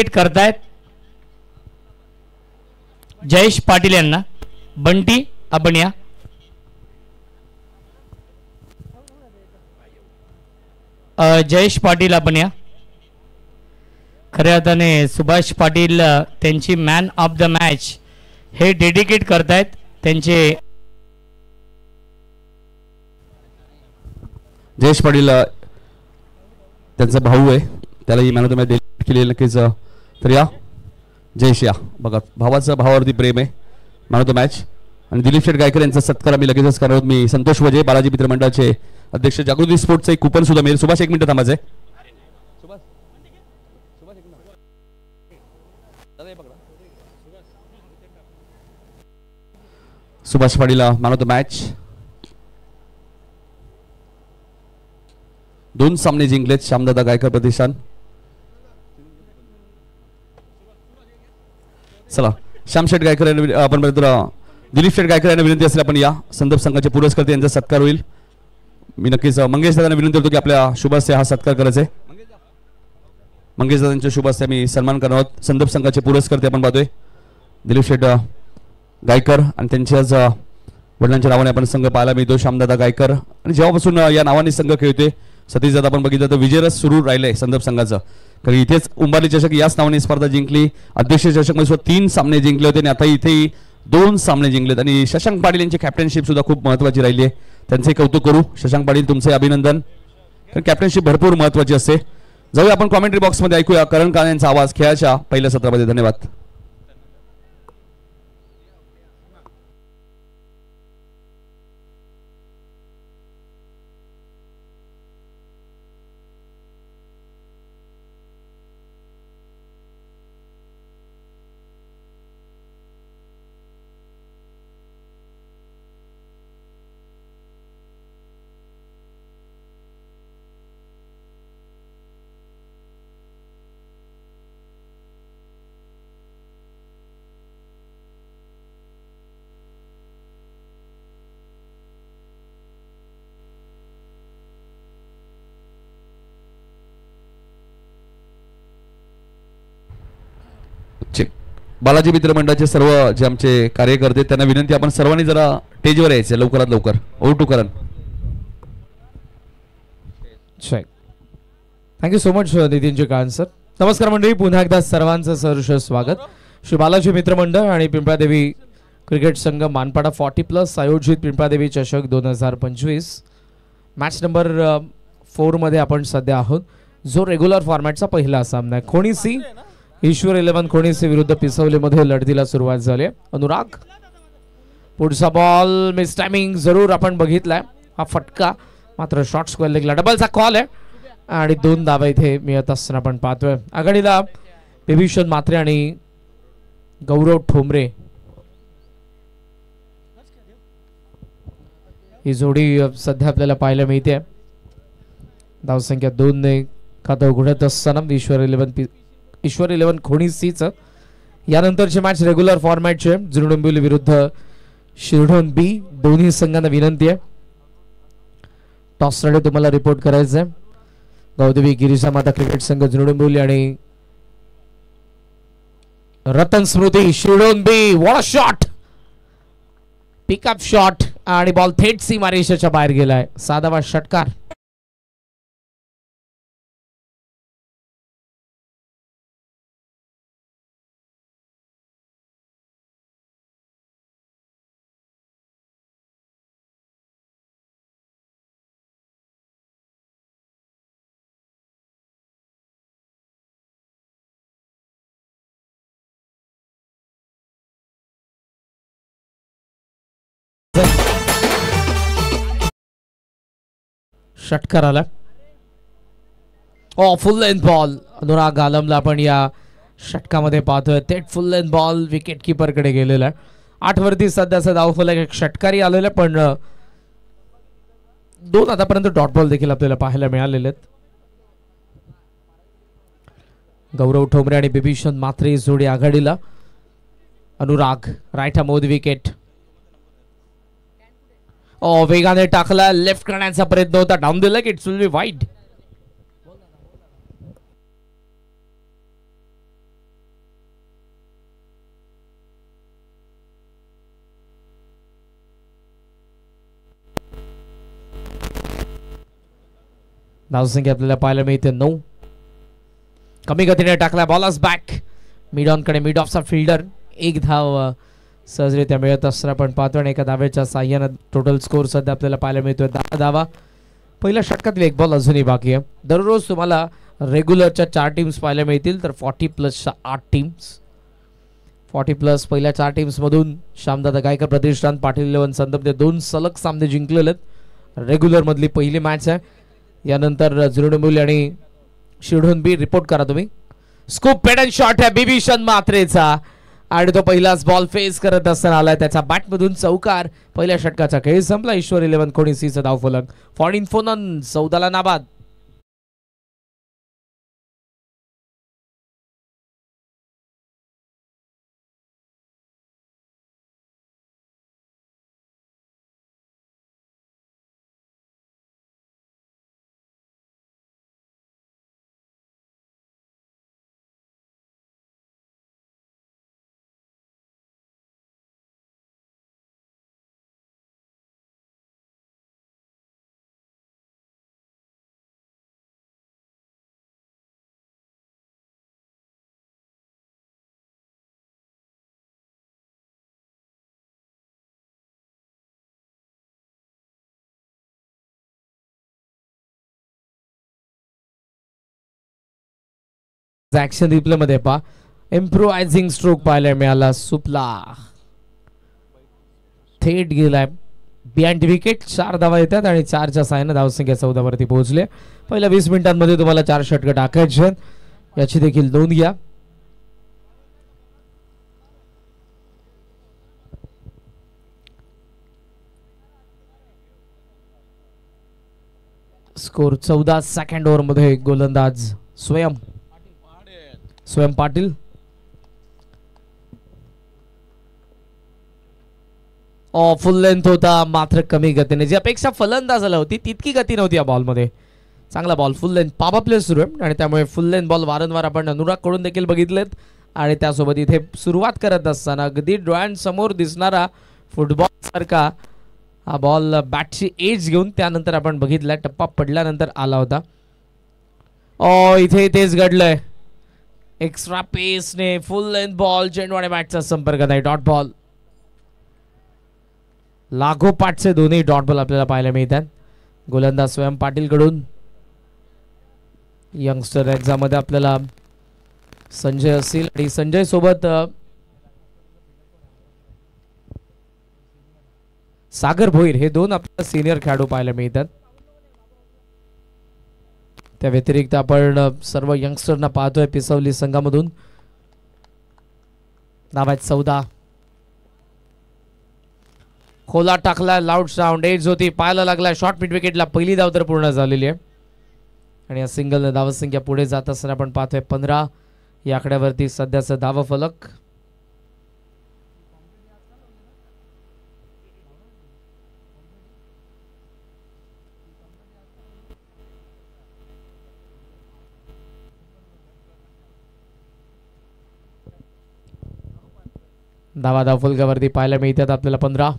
Dedicate करतायत जयेश पाटील यांना. बंटी आपण या. जयेश पाटील आपण या. खऱ्या अर्थाने सुभाष पाटील त्यांची मॅन ऑफ द मॅच हे डेडिकेट करतायत त्यांचे. जयेश पाटील त्यांचा भाऊ आहे, त्यालाही man of the match dedicate केली नक्कीच. तर या जयेश या. बघा भावाचं भावावरती प्रेम आहे. मॅन ऑफ द मॅच आणि दिलीप शेठ गायकर यांचा सत्कार आम्ही लगेचच करणार आहोत. मी संतोष वजे बालाजी मित्रमंडळाचे अध्यक्ष, जागृती स्पोर्ट्सचं एक कुपन सुद्धा मिळेल. सुभाष 1 मिनिट थांबायचं आहे. Subhash Patil man of the match. 2 सामने जिंकलेत श्यामदादा गायकर प्रतिष्ठान. चला श्याम शेठ गायकर आपण दिलीप शेठ गायकर यांना विनंती असेल आपण या. संदर्भ संघाचे पुरस्कर्ते यांचा सत्कार होईल. मी नक्कीच मंगेश दादांना विनंती करतो की आपल्या शुभ हस्ते हा सत्कार करायचा आहे. मंगेश दादांच्या शुभ हस्ते आम्ही सन्मान करणार आहोत. संदर्भ संघाचे पुरस्कर्ते आपण पाहतोय दिलीप शेठ गायकर आणि त्यांच्याच वडिलांच्या नावाने आपण संघ पाहायला मिळतो श्यामदादा गायकर. आणि जेव्हापासून या नावाने संघ खेळतोय सतीश दादा आपण बघितलं तर विजयरस सुरू राहिलंय संदर्भ संघाचं. कारण इथेच उंबारली चषक याच नावाने स्पर्धा जिंकली. अध्यक्ष चषक मध्ये 3 सामने जिंकले होते आणि आता इथेही 2 सामने जिंकलेत. आणि शशांक पाटील यांची कॅप्टनशिप सुद्धा खूप महत्त्वाची राहिली आहे. त्यांचे कौतुक करू. शशांक पाटील तुमचे अभिनंदन. कारण कॅप्टनशिप भरपूर महत्त्वाची असते. जाऊया आपण कॉमेंट्री बॉक्समध्ये ऐकूया करण काळे यांचा आवाज खेळाच्या पहिल्या सत्रामध्ये. धन्यवाद. बालाजी मित्र मंडळाचे सर्व जे आमचे कार्यकर्ते त्यांना विनंती आपण सर्वांनी जरा स्टेजवर यायचे लवकरात लवकर. Over to Karan. Thank you so much Nitin ji Kalan sir. नमस्कार मंडळी, पुन्हा एकदा सर्वांचं सहर्ष स्वागत. श्री बालाजी मित्रमंडळ आणि पिंपळादेवी क्रिकेट संघ मानपाडा 40+ आयोजित पिंपळादेवी चषक 2025 मॅच नंबर 4 मध्ये आपण सध्या आहोत, जो रेग्युलर फॉर्मॅटचा पहिला सामना आहे. खोणी सी ईश्वर 11 खोणी सी विरुद्ध पिसवलीमध्ये लढतीला सुरुवात झाली. अनुराग पुढचा बॉल मिस टायमिंग जरूर आपण बघितलाय. हा फटका मात्र शॉर्ट स्क्वेअर लेगला डबलचा कॉल आहे आणि 2 धावा इथे मिळत असताना आपण पाहतोय. आघाडीला विभीषण मात्रे आणि गौरव ठोंबरे ही जोडी सध्या आपल्याला पाहायला मिळते. धावसंख्या 2 ने खातं उघडत असताना ईश्वर 11 खोणी सीच यानंतरची मॅच रेग्युलर फॉर्मॅटचे जुनडोंबिवली विरुद्ध शिरढोण बी. दोन्ही संघांना विनंती आहे टॉस साठी तुम्हाला रिपोर्ट करायचं आहे. गौदेवी गिरिजा माता क्रिकेट संघ जुनडोंबिवली आणि Ratan Smruti Shirdhon B. What shot, pickup shot आणि बॉल थेट सीमारेषेच्या बाहेर गेलाय. साधावा षटकार. षटकार आला. Full length ball. अनुराग आलमला आपण या षटकामध्ये पाहतोय. थेट full length ball wicket keeper कडे गेलेला आहे. 8 वरती सध्याचा धावफलक. एक षटकारी आलेला पण 2 आतापर्यंत डॉट बॉल देखील आपल्याला पाहायला मिळालेले आहेत. गौरव ठोंबरे आणि बिभीषण मात्रे जोडी आघाडीला. अनुराग राईट मोद विकेट. वेगाने टाकला. लेफ्ट करण्याचा प्रयत्न होता. डाऊन दिला की इट्स विल बी वाईड. धावसंख्या आपल्याला पाहायला मिळते 9. कमी गतीने टाकला बॉलच बॅक मिड ऑन कडे. मिड ऑफचा फिल्डर. एक धाव सहजरित्या मिळत असताना आपण पाहतो आणि एका धावेच्या साह्यानं टोटल स्कोर सध्या आपल्याला पाहायला मिळतोय 10 धावा. पहिल्या षटकातील एक बॉल अजूनही बाकी आहे. दररोज तुम्हाला रेग्युलरच्या 4 टीम्स पाहायला मिळतील तर 40+च्या 8 टीम्स. 40+ पहिल्या 4 टीम्समधून श्यामदादा गायकर प्रतिष्ठान पाटील 11 संदर्भे 2 सलग सामने जिंकलेले आहेत. रेग्युलर मधली पहिली मॅच आहे. यानंतर झुरडमुली आणि शिरढोण बी रिपोर्ट करा तुम्ही. स्कूप पेड अँड शॉट आहे बिभीषण म्हात्रेचा आणि तो पहिलाच बॉल फेस करत असताना आलाय त्याच्या बॅटमधून चौकार. पहिल्या षटकाचा खेळ संपला. ईश्वर 11 कोणीसीचा धावफलक. फॉर्डिन फोनन 14ला नाबाद. ऍक्शन रिप्ले मध्ये पहा इम्प्रोवायझिंग स्ट्रोक पाहायला मिळाला. सुपला थेट गेलाय बिहाइंड विकेट. 4 धावा येतात आणि 4च्या साहाय्याने धावसंख्या 14 वरती पोहोचले. पहिल्या 20 मिनिटांमध्ये तुम्हाला 4 षटक टाकायचे याची देखील नोंद घ्या. स्कोर 14. सेकंड ओव्हर मध्ये गोलंदाज स्वयं पाटील. फुल लेंथ होता मात्र कमी गतीने. जी अपेक्षा फलंदाजाला होती तितकी गती नव्हती या बॉल मध्ये. चांगला ball full length power play सुरू आहे आणि त्यामुळे फुल लेंथ बॉल वारंवार आपण अनुराग कडून देखील बघितलेत. आणि त्यासोबत इथे सुरुवात करत असताना अगदी डोळ्यांसमोर दिसणारा फुटबॉल सारखा हा बॉल बॅटची एज घेऊन त्यानंतर आपण बघितला टप्पा पडल्यानंतर आला होता. इथे तेच घडलंय. एक्स्ट्रा पेसने फुल लेंथ बॉल चेंडू आणि बॅटचा संपर्क नाही. Dot ball. लागोपाठचे दोन्ही डॉट बॉल आपल्याला पाहायला मिळतात. गोलंदाज स्वयं पाटील कडून. यंगस्टर एक्झाम मध्ये आपल्याला संजय असतील आणि संजय सोबत सागर भोईर हे 2 आपल्याला सिनियर खेळाडू पाहायला मिळतात. त्या व्यतिरिक्त आपण सर्व यंगस्टरना पाहतोय पिसवली संघामधून. धावा 14. खोला टाकला लाऊड साऊंड एज होती पाहायला लागला. शॉर्ट मिड विकेटला पहिली धाव तर पूर्ण झालेली आहे आणि या सिंगल धावसंख्या पुढे जात असताना आपण पाहतोय 15 या आकड्यावरती सध्याचा धाव फलक. धाव फलकावरती पाहायला मिळतात आपल्याला 15.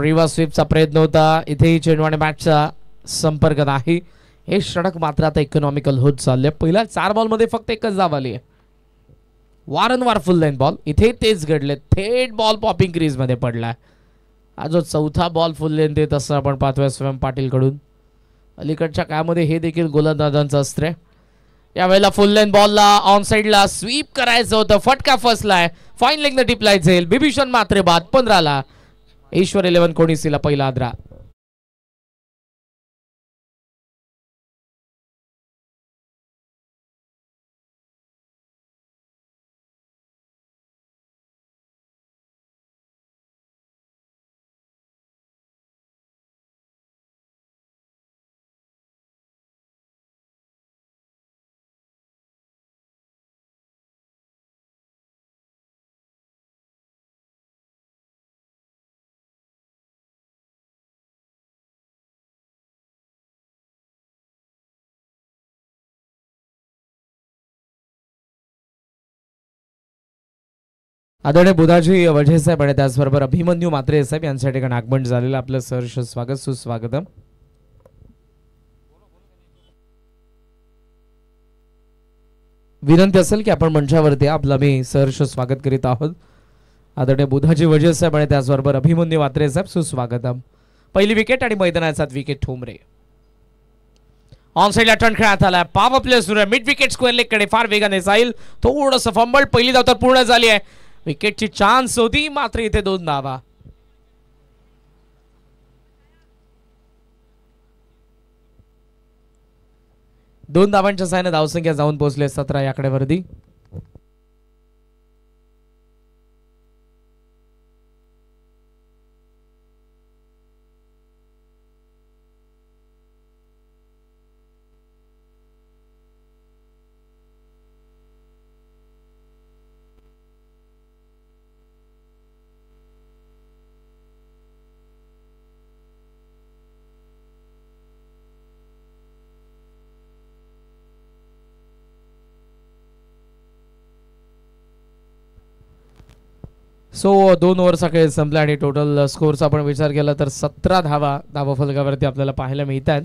रिव्हर्स स्वीपचा प्रयत्न होता. इथेही चेंडू आणि बॅटचा संपर्क नाही. हे षटक मात्र आता इकॉनॉमिकल होत चालले. पहिल्या 4 बॉल मध्ये फक्त एकच धाव आली आहे. वारंवार फुल लाईन बॉल. इथे तेच घडले. थेट बॉल पॉपिंग क्रीज मध्ये पडलाय. हा जो चौथा बॉल फुल लेंथ देत असं आपण पाहतोय स्वयं पाटील कडून. अलीकडच्या काळामध्ये हे देखील गोलंदाजांचं अस्त्र आहे. यावेळेला फुल लेंथ बॉलला ऑन साइडला स्वीप करायचं होतं. फटका फसलाय. फाईन लेग न टिपलाय जाईल. बिभीषण मात्रे बाद 15ला. ईश्वर 11 कोणीसीला पहिला आद्रा. आदरणीय बुधाजी वझे साहेब आणि त्याचबरोबर अभिमन्यू मात्रे साहेब यांच्या ठिकाणी आगमन झालेलं आपलं सहर्ष स्वागत सुस्वागतम. विनंती असेल की आपण मंचावरती आपलं मी सहर्ष स्वागत करीत आहोत. आदरणीय बुधाजी वजीर साहेब आणि त्याचबरोबर अभिमन्यू वात्रे साहेब सुस्वागतम. पहिली विकेट आणि मैदानाचा विकेट ठोंबरे. ऑन साइडला टर्न खेळण्यात आला. पॉवर प्ले सुरू आहे. मिड विकेट स्क्वेअर लेग कडे फार वेगाने जाईल. थोडंसं फंबल. पहिली धाव तर पूर्ण झाली आहे. विकेटची चान्स होती मात्र इथे 2 धावा. दोन धावांच्या साहाय्याने धावसंख्या जाऊन पोहोचले 17 या आकड्यावरती. सो 2 ओव्हरचा खेळ संपला आणि टोटल स्कोरचा आपण विचार केला तर 17 धावा धावफलकावरती आपल्याला पाहायला मिळतात.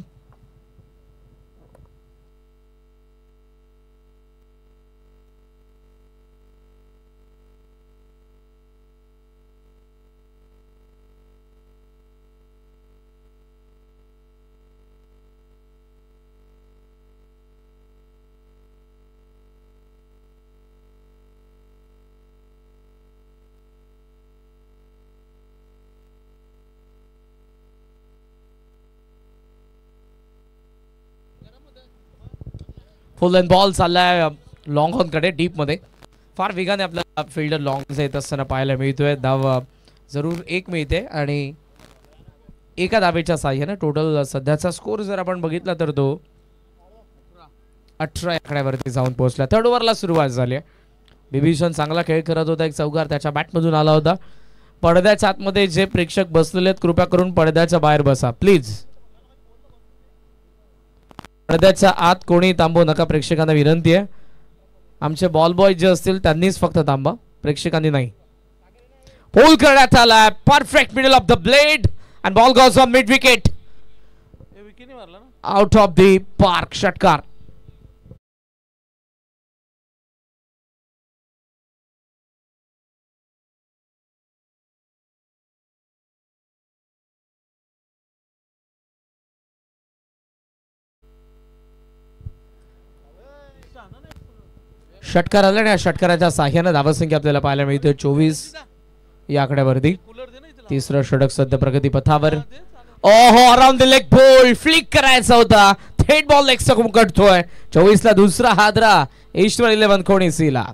फुल अँड बॉल चाललाय लॉंग ऑन कडे डीप मध्ये. फार वेगाने आपल्याला फिल्डर लॉंग येत असताना पाहायला मिळतोय. धाव जरूर 1 मिळते आणि एका धावेच्या साह्याने टोटल सध्याचा स्कोर जर आपण बघितला तर तो 18 आकड्यावरती जाऊन पोहोचला. 3rd ओव्हरला सुरुवात झाली. बिभीषण चांगला खेळ करत होता. एक चौकार त्याच्या बॅटमधून आला होता. पडद्याच्या आतमध्ये जे प्रेक्षक बसलेले आहेत कृपया करून पडद्याच्या बाहेर बसा प्लीज. पडद्याच्या आत कोणी थांबू नका. प्रेक्षकांना विनंती आहे. आमचे बॉल बॉय जे असतील त्यांनीच फक्त थांबा, प्रेक्षकांनी नाही. होल करण्यात आला. Perfect middle of the blade and ball goes on mid wicket. Out of the park. षटकार. षटकार आला आणि या षटकाराच्या साह्याने धावसंख्या आपल्याला पाहायला मिळते 24 या आकड्यावरती. 3रं षटक सध्या प्रगती पथावर. ओहो around the leg ball flick करायचा होता. थेट बॉल लेग सकून कटतोय. 24 ला दुसरा हादरा ईश्वर 11 कोणीसीला.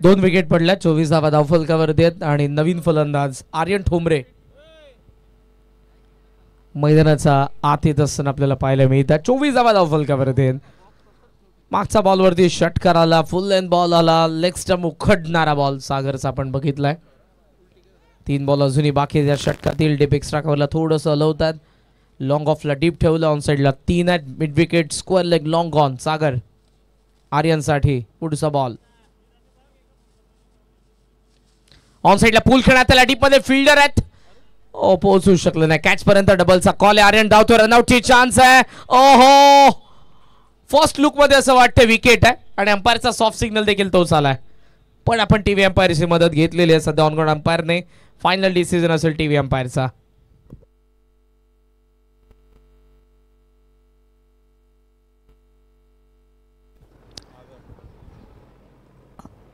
दोन विकेट पडल्या. 24 धावा धावफलकावरती आहेत आणि नवीन फलंदाज आर्यन ठोंबरे मैदानाचा आत येत असताना आपल्याला पाहायला मिळतात. 24 धावा धावफलकावरती आहेत. मागचा बॉलवरती षटकार आला. फुल अँड बॉल आला. लेग स्टंप उखडणारा बॉल सागरचा आपण बघितलाय. 3 बॉल अजूनही बाकी. त्या षटकातील डीप एक्स्ट्रा कव्हरला थोडंसं हलवतात. लॉंग ऑफला डीप ठेवलं. ऑन साइडला 3 आहेत. Mid wicket square leg long on. Sagar आर्यनसाठी पुढचा बॉल. ऑन साइडला पूल खेळण्यात आला. डीप मध्ये फिल्डर आहेत. पोहोचू शकले नाही. कॅच पर्यंत डबलचा कॉल आहे. आर्यन धावतो. रनआउटची चान्स आहे. ओहो फर्स्ट लुक मध्ये असं वाटतं विकेट आहे आणि अंपायरचा सॉफ्ट सिग्नल देखील तोच आलाय. पण आपण टीव्ही अंपायरची मदत घेतलेली आहे सध्या ऑनग्राउंड अंपायरने. फायनल डिसिजन असेल टीव्ही अंपायरचा.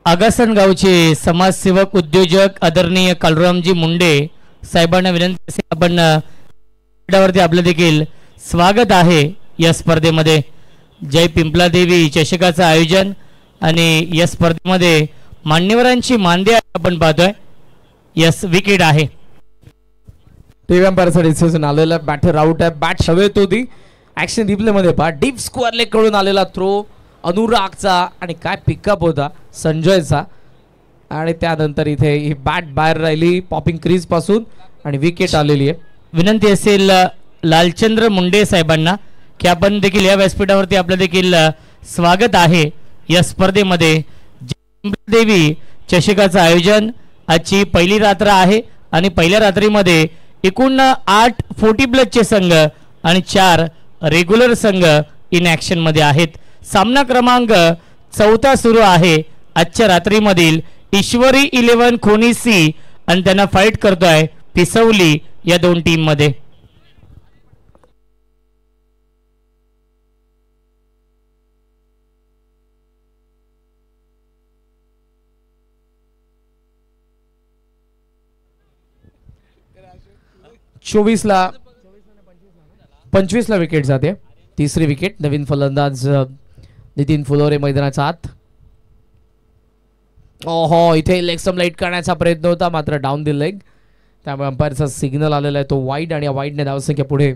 आगासन गावचे समाजसेवक उद्योजक आदरणीय कालुरामजी मुंडे साहेबांना विनंती असेल आपण वरती आपलं देखील स्वागत आहे या स्पर्धेमध्ये. जय पिंपलादेवी चषकाचं आयोजन आणि या स्पर्धेमध्ये मान्यवरांची मांदी आपण पाहतोय. यस विकेट आहे. टीव्ही अंपायरचा डिसिजन आलेला. बॅटर आउट आहे. बॅट हवेत होती ॲक्शन रिप्ले मध्ये पहा, डीप स्क्वेअर लेग कडून आलेला थ्रो अनुरागचा आणि काय पिकअप होता संजयचा, आणि त्यानंतर इथे ही बॅट बाहेर राहिली पॉपिंग क्रीज पासून आणि विकेट आलेली आहे. विनंती असेल लालचंद्र मुंडे साहेबांना की आपण देखील या व्यासपीठावरती आपलं देखील स्वागत आहे या स्पर्धेमध्ये. देवी चषकाचं आयोजन आजची पहिली रात्र आहे आणि पहिल्या रात्रीमध्ये एकूण 8 40+ संघ आणि 4 रेग्युलर संघ इन ॲक्शन मध्ये आहेत. सामना क्रमांक 4 सुरू आहे आजच्या रात्रीमधील. ईश्वरी 11 खोनी सी आणि त्यांना फाईट करतोय पिसवली या 2 टीम मध्ये. ला 25ला विकेट जाते. तिसरी विकेट. नवीन फलंदाज नितीन फुलोरे मैदानाच्या आत. ओहो, इथे लेग स्टंप लाईट करण्याचा प्रयत्न होता मात्र डाऊन द लेग, त्यामुळे अंपायरचा सिग्नल आलेला आहे तो वाईड, आणि या वाईडने धावसंख्या पुढे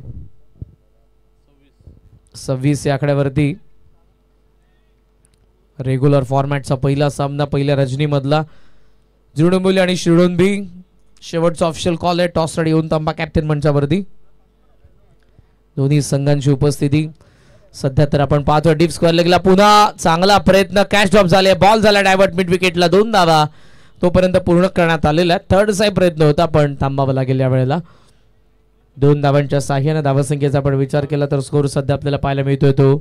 26 या आकड्यावरती. रेग्युलर फॉर्मॅटचा पहिला सामना पहिल्या रजनीमधला. जिरुडुंबुली आणि शिरडोंबी शेवटचा ऑफिशियल कॉल आहे. टॉस रेडी होऊन तांबा कॅप्टन मंचावरती. दोन्ही संघांची उपस्थिती सध्या तर आपण पाहतोय. डीप स्क्वेअर लेगला पुन्हा चांगला प्रयत्न, कॅच ड्रॉप झाले, बॉल झाला डायव्हर्ट मिड विकेटला. 2 धावा तोपर्यंत पूर्ण करण्यात आलेला आहे. थर्ड साईड प्रयत्न होता पण थांबावा लागेल या वेळेला. 2 धावांच्या साह्याने धावसंख्येचा आपण विचार केला तर स्कोर सध्या आपल्याला पाहायला मिळतोय तो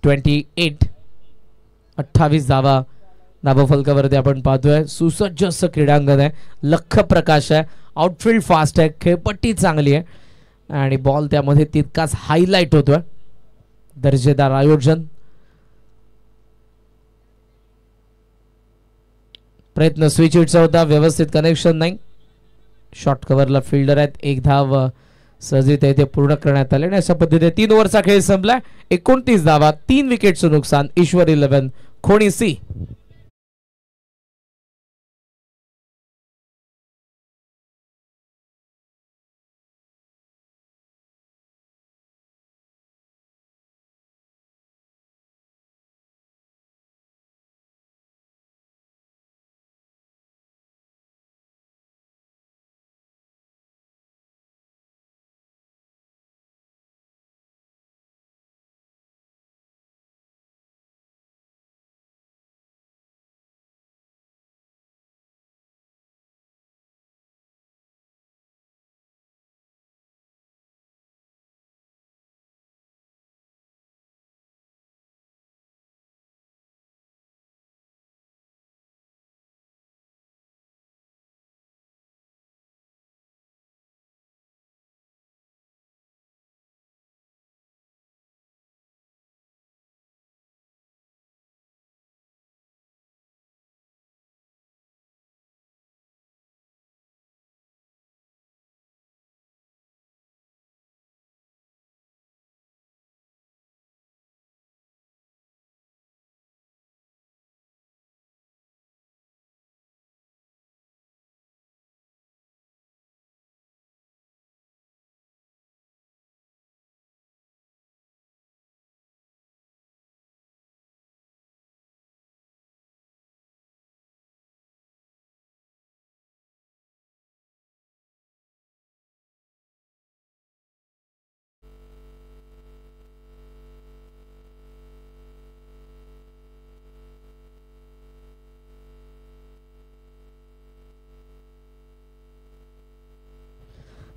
28. 28 धावा धावफलकावरती आपण पाहतोय. सुसज्ज असं क्रीडांगण आहे, लख प्रकाश आहे, आउटफील्ड फास्ट आहे, खेळपट्टी चांगली आहे आणि बॉल त्यामध्ये तितकाच हायलाइट होतोय. दर्जेदार आयोजन. प्रयत्न स्विच हिटचा होता, व्यवस्थित कनेक्शन नाही. शॉर्ट कव्हरला फिल्डर आहेत. 1 धाव सहजित ते पूर्ण करण्यात आले आणि अशा पद्धतीने 3 ओव्हरचा खेळ संपला. 29 धावा, 3 विकेटचं नुकसान. ईश्वर 11 खोणी सी.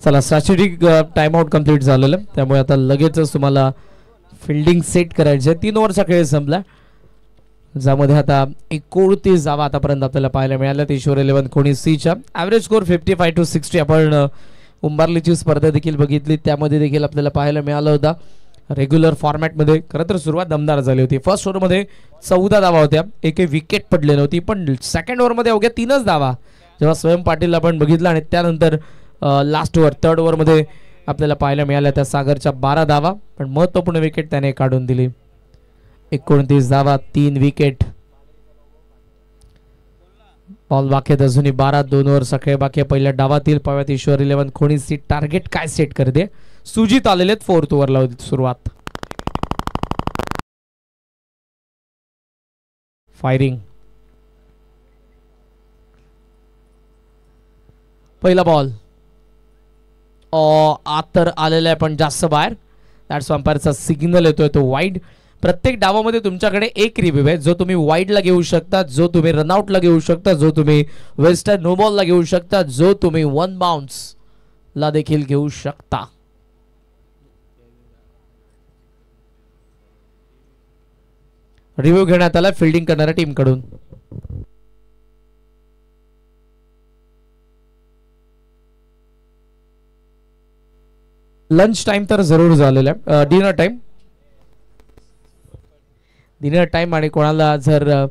चला, स्ट्रॅटेजिक टाइम आउट कंप्लीट झालेलं, त्यामुळे आता लगेचच तुम्हाला फिल्डिंग सेट करायचे. 3 ओव्हरचा खेळ संपला, ज्यामध्ये आता 29 धावा आतापर्यंत आपल्याला पाहायला मिळाल्या. ईश्वर 11 खोणी सीच्या. Average score 55-60. आपण उंबारलीची स्पर्धा देखील बघितली, त्यामध्ये देखील आपल्याला पाहायला मिळालं होता. रेग्युलर फॉर्मॅटमध्ये खरं तर सुरुवात दमदार झाली होती. फर्स्ट ओव्हरमध्ये 14 धावा होत्या, एकही विकेट पडले नव्हती. पण सेकंड ओव्हरमध्ये अवघ्या 3च धावा जेव्हा स्वयं पाटील आपण बघितलं, आणि त्यानंतर लास्ट ओव्हर थर्ड ओव्हरमध्ये आपल्याला पाहायला मिळाल्या त्या सागरच्या 12 धावा, पण महत्त्वपूर्ण विकेट त्याने काढून दिली. 29 धावा, 3 विकेट. बॉल बाकी अजूनही 12. 2 ओव्हरचा खेळ बाकी. पहिल्या डावातील पाव्यात ईश्वर 11 खोणी सी टार्गेट काय सेट करते. सुजित आलेले आहेत 4th ओव्हरला सुरुवात. फायरिंग पहिला बॉल आत तर आलेला आहे पण जास्त बाहेर. दॅट्स अंपायरचा सिग्नल येतोय तो वाईड. प्रत्येक डावामध्ये तुमच्याकडे एक रिव्ह्यू आहे जो तुम्ही वाईडला घेऊ शकता, जो तुम्ही रनआउटला घेऊ शकता, जो तुम्ही वेस्टर्न नो बॉलला घेऊ शकता, जो तुम्ही 1 बाउन्स ला देखील घेऊ शकता. रिव्ह्यू घेण्यात आला फिल्डिंग करणाऱ्या टीम कडून. लंच टाइम तर जरूर झालेला आहे. डिनर टाइम आणि कोणाला जर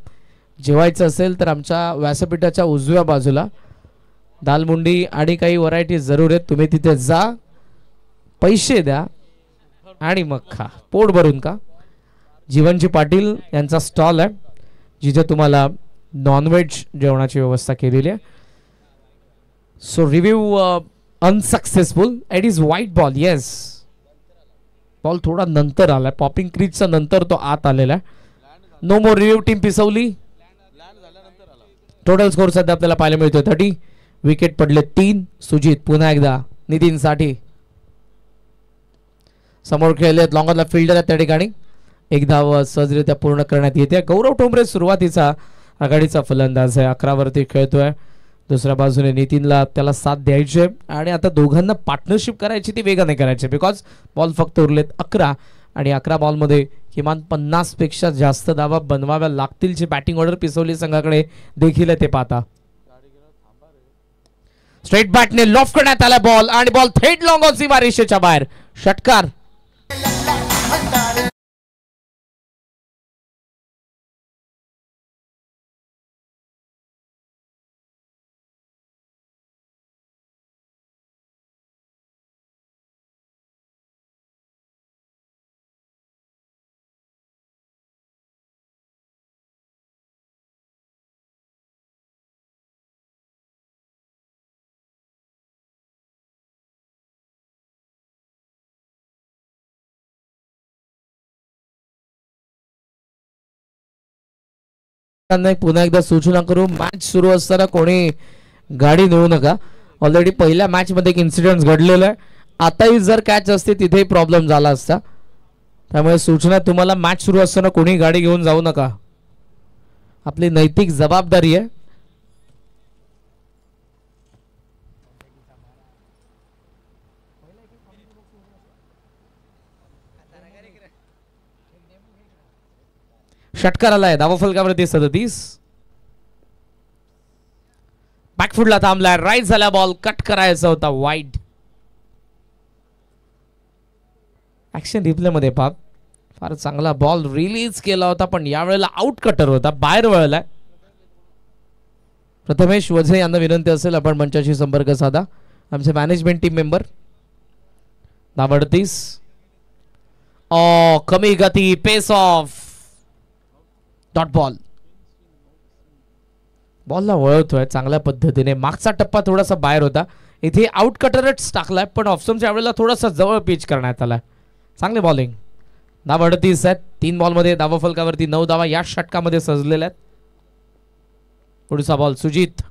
जेवायचं असेल तर आमच्या व्यासपीठाच्या उजव्या बाजूला दालमुंडी आणि काही व्हरायटी जरूर आहेत. तुम्ही तिथे जा, पैसे द्या आणि मग खा, पोट भरून का. जीवनजी पाटील यांचा स्टॉल आहे जिथे तुम्हाला नॉनव्हेज जेवणाची व्यवस्था केलेली आहे. So review unsuccessful. It is wide ball. Yes, ball थोडा नंतर आलाय, पॉपिंग क्रीजचा नंतर तो आत आलेला आहे. नो मोर review. Team Pisavli. Total score सध्या आपल्याला पाहायला मिळतोय 30. विकेट पडले 3. सुजित पुन्हा एकदा नितीन साठी समोर खेळलेत. लॉंगरला फिल्डर आहे त्या ठिकाणी. एक धाव सहजरित्या पूर्ण करण्यात येते. गौरव ठोंबरे सुरुवातीचा आघाडीचा फलंदाज आहे, 11 वरती खेळतोय. दुसऱ्या बाजूने नितीनला त्याला साथ द्यायचे आणि आता दोघांना पार्टनरशिप करायची, ती वेगाने करायची. बिकॉज बॉल फक्त उरलेत 11 आणि 11 बॉलमध्ये किमान 50 पेक्षा जास्त धावा बनवाव्या लागतील. जी बॅटिंग ऑर्डर पिसवली संघाकडे देखील ते पाहता. स्ट्रेट बॅटने लॉफ्ट करण्यात आला बॉल आणि बॉल थेट लॉंग ऑन सीमारेषेच्या बाहेर. षटकार. पुन्हा एकदा सूचना करू, मॅच सुरू असताना कोणी गाडी नेऊ नका. ऑलरेडी पहिल्या मॅच मध्ये एक इन्सिडेंट घडलेला आहे. आताही जर कॅच असते तिथेही प्रॉब्लेम झाला असता. त्यामुळे सूचना, तुम्हाला मॅच सुरू असताना कोणी गाडी घेऊन जाऊ नका. आपली नैतिक जबाबदारी आहे. षटकार आलाय धावफलकावरती 37. बॅकफुटला थांबलाय. राईट झाला बॉल, कट करायचा होता वाईड. ऍक्शन रिप्ले मध्ये पाप फार चांगला बॉल रिलीज केला होता पण यावेळेला आउट कटर होता, बाहेर वळलाय. प्रथमेश वझे यांना विनंती असेल आपण मंचाशी संपर्क साधा. आमचे मॅनेजमेंट टीम मेंबर. 38. कमी गती, पेस ऑफ, डॉट बॉल. बॉलला वळवतोय चांगल्या पद्धतीने. मागचा टप्पा थोडासा बाहेर होता, इथे आउट कटरच टाकलाय पण ऑफस्टम्पच्या वेळेला थोडासा जवळ पिच करण्यात आलाय. चांगले बॉलिंग. 38 आहेत. 3 बॉलमध्ये धावफलकावरती 9 धावा या षटकामध्ये सजलेल्या आहेत. पुढचा बॉल सुजित,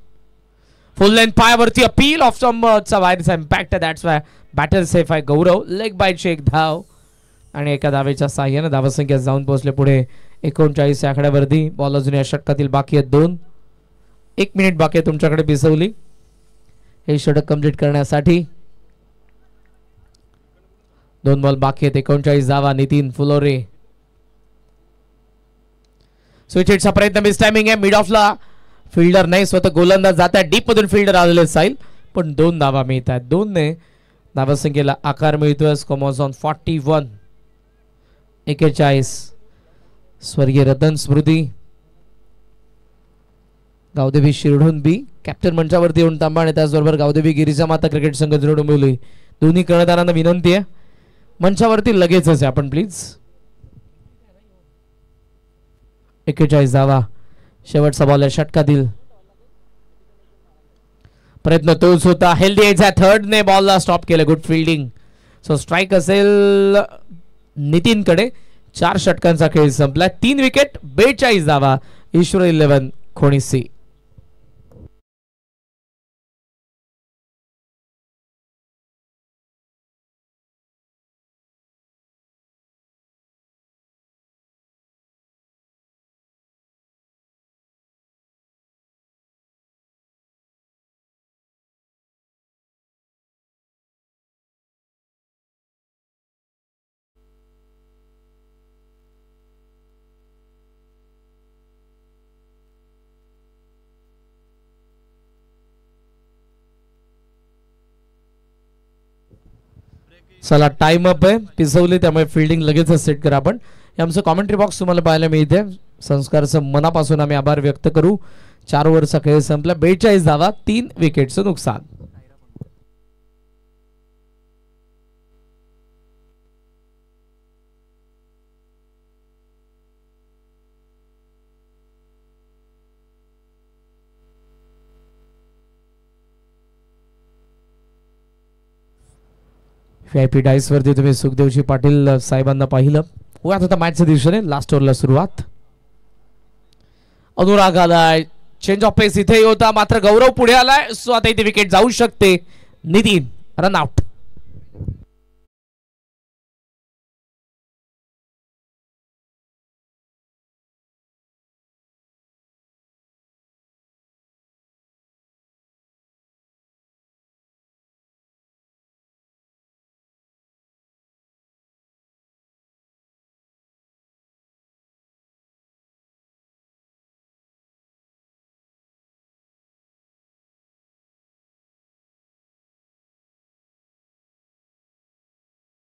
फुल लेंथ पायावरती अपील, ऑफस्टम्पचा बाहेरचा impact. That's why batter safe आहे. गौरव लेग बायची 1 धाव आणि एका धावेच्या साह्याने धावसंख्या जाऊन पोहोचले पुढे 39 या आकड्यावरती. बॉल अजून या षटकातील बाकी आहेत 2. 1 मिनिट बाकी आहे तुमच्याकडे पिसवली हे षटक कंप्लीट करण्यासाठी. 2 बॉल बाकी आहेत. 39 धावा. नितीन फुलोरे. स्विच हिटचा प्रयत्न, मिस टायमिंग आहे. मिड ऑफला फिल्डर नाही, स्वतः गोलंदाज जात आहे. डीप मधून फिल्डर आलेले साईल पण 2 धावा मिळत आहेत. 2 ने धावसंख्येला आकार मिळतोय. Score on 41. 41. स्वर्गीय रतन स्मृती गावदेवी शिरढोण बी कॅप्टन मंचावरती येऊन थांबा आणि त्याचबरोबर गावदेवी गिरिजा माता क्रिकेट संघ डोंबिवली दोन्ही कर्णधारांना विनंती आहे मंचावरती लगेचच आहे आपण प्लीज. 41 धावा. शेवटचा बॉल आहे षटकातील. प्रयत्न तोच होता. हेल्दी एज आहे. 3rd ने बॉलला स्टॉप केलं. Good fielding. सो स्ट्राईक असेल नितीनकडे. 4 षटकांचा खेळ संपला. 3 विकेट 42 धावा. ईश्वर 11 खोणीसी. चला टाइम अप आहे. पिसवली त्यामुळे फिल्डिंग लगेचच सेट करा. आपण हे आमचं कॉमेंट्री बॉक्स तुम्हाला पाहायला मिळते. संस्कारचं मनापासून आम्ही आभार व्यक्त करू. 4 ओव्हरचा खेळ संपला. 42 धावा 3 विकेटचं नुकसान. VIP डाईस वरती तुम्ही सुखदेवजी पाटील साहेबांना पाहिलं. आता मॅचच्या दिवशीने लास्ट ओव्हरला सुरुवात. अनुराग आलाय. चेंज ऑफ पेस इथे होता मात्र गौरव पुढे आलाय. सो आता इथे विकेट जाऊ शकते. Nitin run out.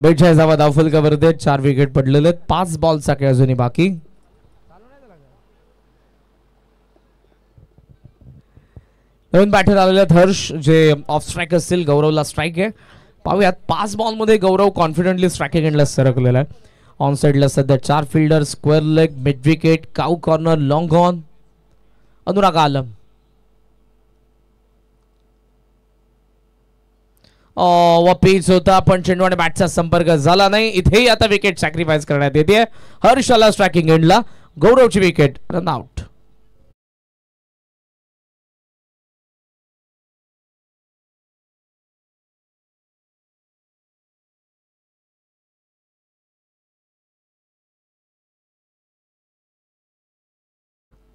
बेचाळीस धावा धावफलकावरती. 4 विकेट पडलेले. 5 बॉलचा खेळ अजूनही बाकी. नवीन बॅटर आलेले हर्ष जे ऑफ स्ट्राईक असतील. गौरवला स्ट्राईक आहे. पाहूयात 5 बॉल मध्ये गौरव कॉन्फिडेंटली स्ट्रायकिंग एंडला सरकलेला आहे. ऑन साइडला सध्या 4 fielder. Square leg, mid wicket, cow corner, long on. Anurag Alam. व पिच होता पण चेंडू आणि बॅटचा संपर्क झाला नाही. इथेही आता विकेट सॅक्रिफाईस करण्यात येते. हर्षला स्ट्रायकिंग एंडला. गौरवची विकेट. Run out.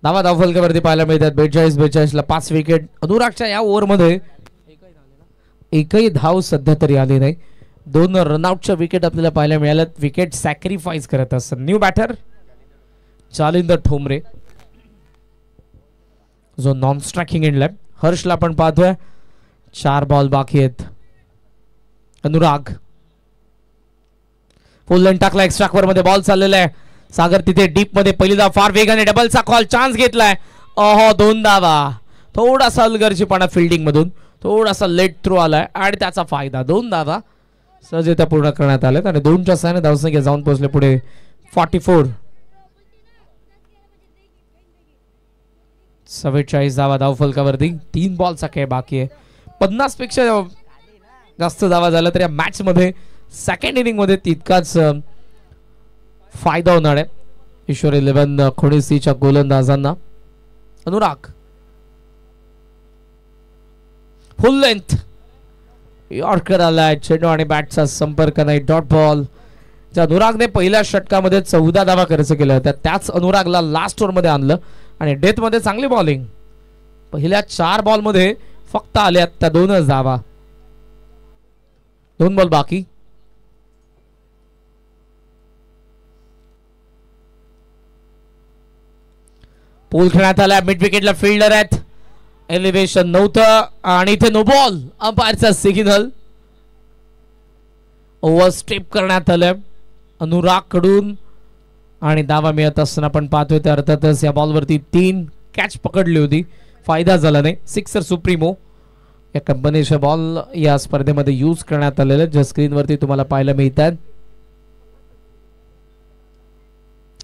धावा धावफलकावरती पाहायला मिळतात. 42 ला 5 विकेट. अनुरागच्या या ओव्हरमध्ये एकही धाव सध्या तरी आली नाही. 2 रनआउटच्या विकेट आपल्याला पाहायला मिळाल्यात. विकेट सॅक्रिफाईस करत असतात. न्यू बॅटर चालिंदर ठोंबरे जो नॉन स्ट्रायकिंग एंडला. हर्षला पण पाहतोय. 4 बॉल बाकी आहेत. अनुराग फुल लेन टाकला. एक्स्ट्रा कव्हर मध्ये बॉल चाललेला आहे. सागर तिथे डीप मध्ये पहिली धाव फार वेगाने. डबलचा कॉल. चान्स घेतलाय. 2 धावा. थोडासा अलगर्जीपणा फिल्डिंग मधून. थोडासा लेट थ्रो आलाय आणि त्याचा फायदा. 2 धावा सहजरित्या पूर्ण करण्यात आल्यात आणि 2च्या सहाय्याने धावसंख्या जाऊन पोहोचले पुढे 44. 47 धावा धावफलकावरती. 3 बॉलचा खेळ बाकी आहे. 50 पेक्षा जास्त धावा झाल्या तर या मॅच मध्ये सेकंड इनिंग मध्ये तितकाच फायदा होणार आहे. ईश्वर 11 खोणीसीच्या गोलंदाजांना. अनुराग फुल लेंथ यॉर्कर आलाय. चेंडू आणि बॅटचा संपर्क नाही. Dot ball. अनुरागने पहिल्या षटकामध्ये 14 धावा खर्च केल्या होत्या. त्याच अनुरागला लास्ट ओव्हर मध्ये आणलं आणि डेथ मध्ये चांगली बॉलिंग. पहिल्या 4 बॉल मध्ये फक्त आल्या त्या 2च धावा. 2 बॉल बाकी. पूल खेळण्यात आला. मिड विकेटला फिल्डर आहेत. एलिव्हेशन नव्हतं आणि इथे नो बॉल. अंपायरचा सिग्नल. ओव्हर स्टेप करण्यात आलं अनुराग कडून आणि धावा मिळत असताना आपण पाहतोय तर अर्थातच या बॉलवरती 3 कॅच पकडली होती. फायदा झाला नाही. सिक्सर सुप्रीमो या कंपनीचा बॉल या स्पर्धेमध्ये यूज करण्यात आलेले ज्या स्क्रीनवरती तुम्हाला पाहायला मिळतात.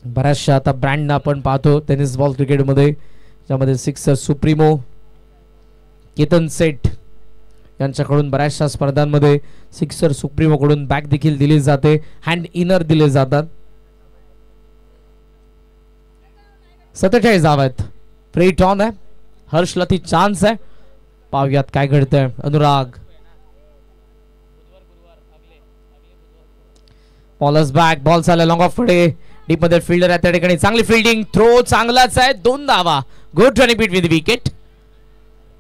बऱ्याचशा आता ब्रँडना आपण पाहतो टेनिस बॉल क्रिकेटमध्ये ज्यामध्ये सिक्सर सुप्रीमो, केतन सेठ यांच्याकडून बऱ्याचशा स्पर्धांमध्ये सिक्सर सुप्रीमोकडून बॅक देखील दिली जाते, हँड इनर दिले जातात. 47 धावा आहेत. फ्री टॉन आहे. हर्षला ती चान्स आहे. पाहूयात काय घडतंय. अनुराग बॉलर्स बॅक. बॉल चालला लॉंग ऑफ कडे. डीप मध्ये फिल्डर आहे त्या ठिकाणी. चांगली फिल्डिंग. थ्रो चांगलाच आहे. 2 धावा. Good run beat with wicket.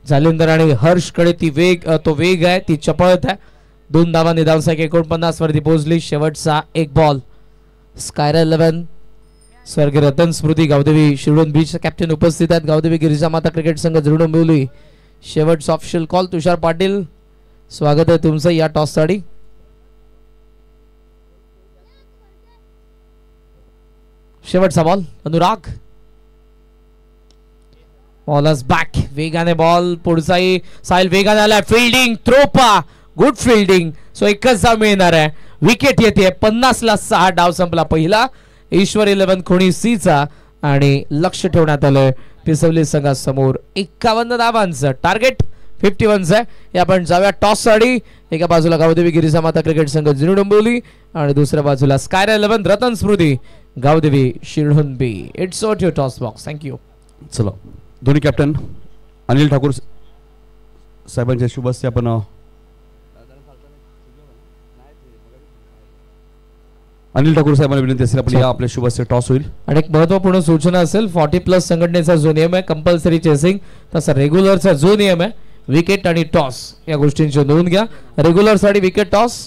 Jalindar आणि हर्ष कडे ती तो वेग आहे, ती चपळत आहे. 2 धावा. धावसंख्या 49 वरती पोहोचली. शेवटचा एक बॉल. स्कायर 11 स्वर्गीय रतन स्मृती गावदेवी शिरडोन बीच कॅप्टन उपस्थित आहेत. गावदेवी गिरिजा माता क्रिकेट संघ झुडोंबिवली. शेवटचा ऑफिशियल कॉल. तुषार पाटील स्वागत आहे तुमचं या टॉस साठी. शेवटचा बॉल. Anurag bowlers back. वेगाने बॉल. पुढचाही साहिल वेगाने आलाय. फिल्डिंग. थ्रोपा. Good fielding. सो एकच धाव मिळणार आहे. विकेट येते. 50ला 6. डाव संपला पहिला. ईश्वर 11 खोणी सी चा आणि लक्ष ठेवण्यात आलंय पिसवली संघासमोर 51 धावांचं टार्गेट 51 आहे. या आपण जाऊया टॉस साठी. एका बाजूला गावदेवी गिरिजा माता क्रिकेट संघ जुनी डोंबिवली आणि दुसऱ्या बाजूला स्कायर 11 Ratan Smriti Gavdevi Shirdon B. It's out your toss box. Thank you. चला दोन्ही कॅप्टन अनिल ठाकूर साहेबांच्या शुभ हस्ते आपण अनिल ठाकूर साहेबांना विनंती असेल आपण या आपल्या शुभ हस्ते टॉस होईल. आणि एक महत्त्वपूर्ण सूचना असेल. 40+ संघटनेचा जो नियम आहे कंपल्सरी चेसिंग, तसा रेग्युलरचा जो नियम आहे विकेट आणि टॉस या गोष्टींची नोंद घ्या. रेग्युलर साठी विकेट टॉस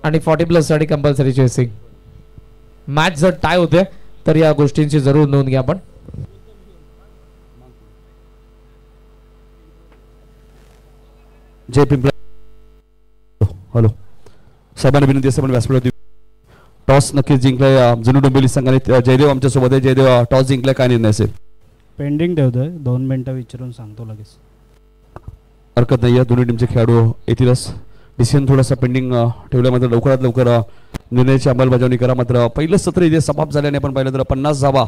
आणि 40+ साठी कंपल्सरी चेसिंग. मॅच जर टाय होते तर या गोष्टींची जरूर नोंद घ्या. आपण जय पिंपळा. हॅलो साहेबांना विनंती असेल पण व्यासपीठावरती टॉस नक्कीच जिंकलाय जुनी डोंबिवली संघाने. जयदेव आमच्या सोबत आहे. जयदेव टॉस जिंकलाय, काय निर्णय असेल? पेंडिंग ठेवतोय. 2 मिनिटं विचारून सांगतो लगेच. हरकत नाही आहे. दोन्ही टीमचे खेळाडू येतीलच. डिसिजन थोडासा पेंडिंग ठेवल्या मात्र लवकरात लवकर निर्णयाची अंमलबजावणी करा. मात्र पहिलं सत्र इथे समाप्त झाल्याने आपण पाहिलं तर 50 धावा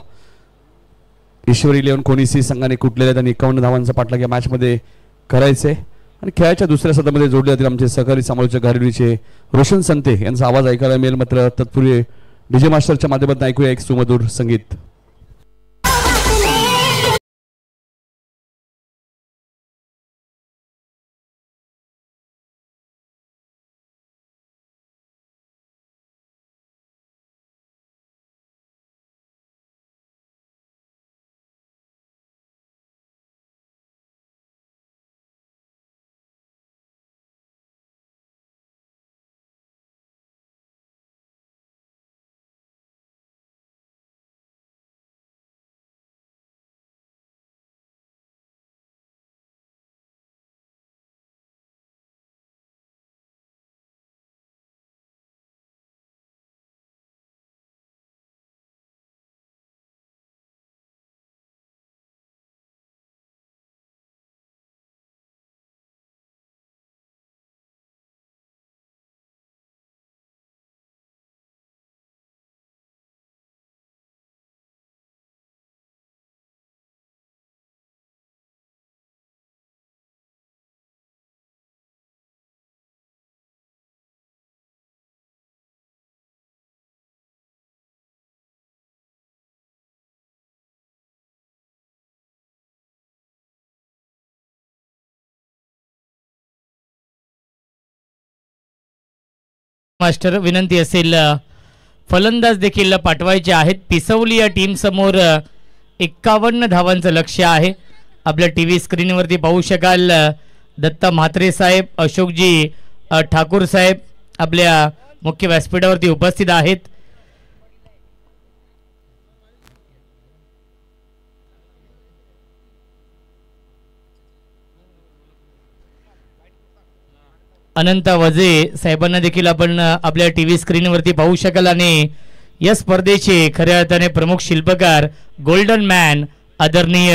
ईश्वरी 11 कोणी सी संघाने कुठलेल्या आहेत आणि 51 धावांचा पाठलाग या मॅचमध्ये करायचे. आणि खेळाच्या दुसऱ्या सत्रामध्ये जोडले जातील आमचे सहकारी समालोचक घारडीचे रोशन संते यांचा आवाज ऐकायला मिळेल. मात्र तत्पूर्वी डीजे मास्टरच्या माध्यमातून ऐकूया एक सुमधुर संगीत. मास्टर विनंती असेल फलंदाज देखील पाठवायचे आहेत. पिसवली या टीम समोर 51 धावांचं लक्ष्य आहे. आपल्या टीव्ही स्क्रीनवरती पाहू शकाल दत्ता म्हात्रे साहेब, अशोकजी ठाकूर साहेब आपल्या मुख्य व्यासपीठावरती उपस्थित आहेत. अनंत वजे साहेबांना देखील आपण आपल्या टीव्ही स्क्रीनवरती पाहू शकाल. आणि या स्पर्धेचे खऱ्या अर्थाने प्रमुख शिल्पकार गोल्डन मॅन आदरणीय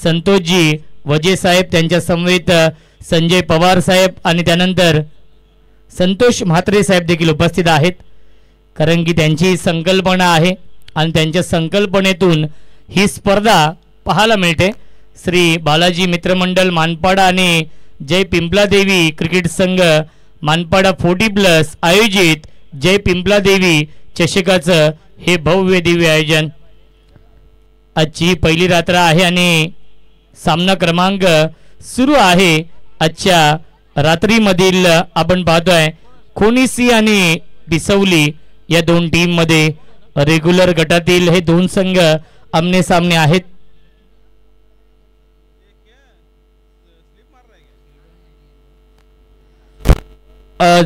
संतोषजी वजे साहेब, त्यांच्या समवेत संजय पवार साहेब आणि त्यानंतर संतोष म्हात्रे साहेब देखील उपस्थित आहेत. कारण की त्यांची संकल्पना आहे आणि त्यांच्या संकल्पनेतून ही स्पर्धा पाहायला मिळते. श्री बालाजी मित्रमंडळ मानपाडा आणि जय पिंपलादेवी क्रिकेट संघ मानपाडा 40+ आयोजित जय पिंपलादेवी चषकाचं हे भव्य दिव्य आयोजन. आजची पहिली रात्र आहे आणि सामना क्रमांक सुरू आहे. आजच्या रात्रीमधील आपण पाहतोय खोनीसी आणि पिसवली या दोन टीम मध्ये रेग्युलर गटातील हे दोन संघ आमने सामने आहेत.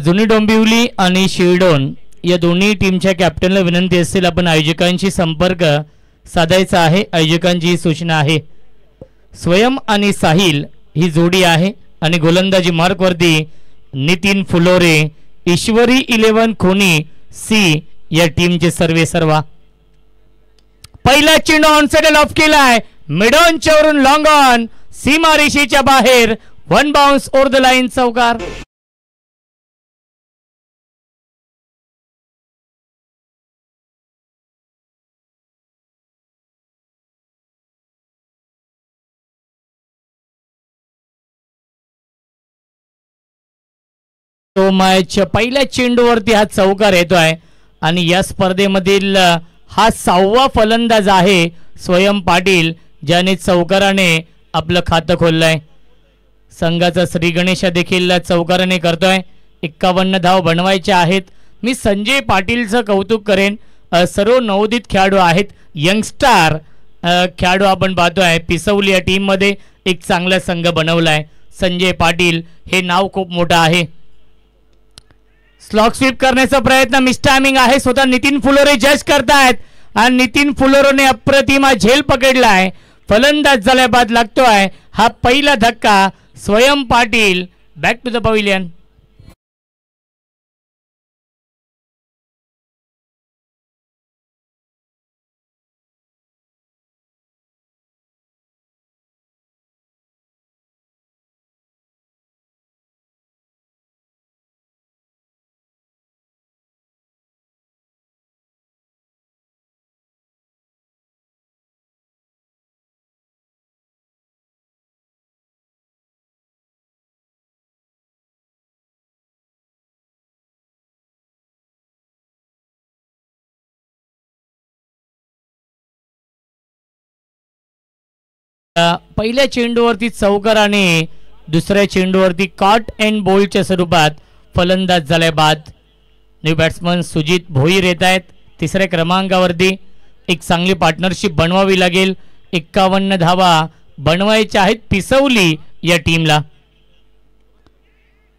जुनी डोंबिवली आणि शिरडोन या दोन्ही टीमच्या कॅप्टनला विनंती असेल आपण आयोजकांशी संपर्क साधायचा आहे. आयोजकांची सूचना आहे स्वयं आणि साहिल ही जोडी आहे आणि गोलंदाजी मार्कवरती नितीन फुलोरे ईश्वरी 11 खोनी सी या टीमचे सर्वा. पहिला चेंडू ऑन साइड ऑफ केलाय मिडॉनच्या वरून लॉंग ऑन सीमारेषेच्या बाहेर 1 बाउन्स ओव्हर द लाईन चौकार. तो मॅच पहिल्या चेंडूवरती हा चौकार येतोय आणि या स्पर्धेमधील हा 6वा फलंदाज आहे स्वयं पाटील ज्याने चौकाराने आपलं खातं खोललंय. संघाचा श्री गणेशा देखील चौकाराने करतोय. 51 धाव बनवायच्या आहेत. मी संजय पाटीलचं कौतुक करेन. सर्व नवोदित खेळाडू आहेत. यंगस्टार खेळाडू आपण पाहतोय. पिसवली या टीम मध्ये एक चांगला संघ बनवलाय. संजय पाटील हे नाव खूप मोठं आहे. स्लॉग स्वीप करण्याचा प्रयत्न मिस टायमिंग आहे. स्वतः नितीन फुलोरे जज करतायत आणि नितीन फुलोरेने अप्रतिम झेल पकडलाय. फलंदाज झाल्या बाद लागतोय हा पहिला धक्का. Swayam Patil back to the pavilion. पहिल्या चेंडूवरती चौकार आणि दुसऱ्या चेंडूवरती कॉट अँड बोल्डच्या स्वरूपात फलंदाज झाले बाद. न्यू बॅट्समन सुजित भोईर येत आहेत. तिसऱ्या क्रमांकावरती एक चांगली पार्टनरशिप बनवावी लागेल. 51 धावा बनवायच्या आहेत पिसवली या टीमला.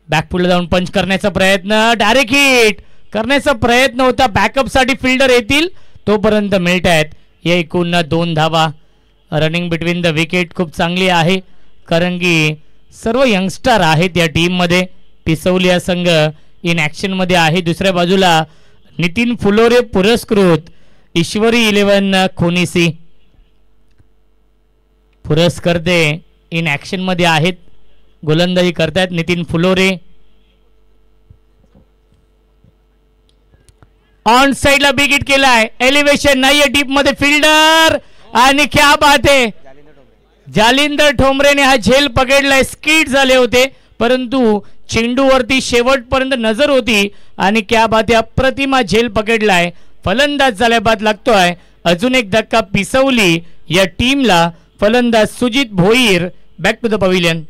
बॅकफुटला जाऊन पंच करण्याचा प्रयत्न डायरेक्ट हिट करण्याचा प्रयत्न होता. बॅकअप साठी फिल्डर येतील तोपर्यंत मिळत आहेत. या एकूण 2 धावा. रनिंग बिटवीन द विकेट खूप चांगली आहे कारण की सर्व यंगस्टर आहेत या टीम मध्ये. पिसवली हा संघ इन ऍक्शन मध्ये आहे. दुसऱ्या बाजूला नितीन फुलोरे पुरस्कृत ईश्वरी 11 खोनीसी पुरस्कर्ते इन ऍक्शन मध्ये आहेत. गोलंदाजी करतायत नितीन फुलोरे. ऑन साइडला बिग हिट केलाय. एलिव्हेशन नाहीये डीप मध्ये फिल्डर आणि क्या बात आहे जालिंदर ठोंबरेने हा झेल पकडलाय. स्किड झाले होते परंतु चेंडूवरती शेवटपर्यंत नजर होती आणि क्या बात आहे अप्रतिमा झेल पकडलाय. फलंदाज झाल्या बाद लागतोय. अजून एक धक्का पिसवली या टीमला. फलंदाज Sujit Bhoir back to the pavilion.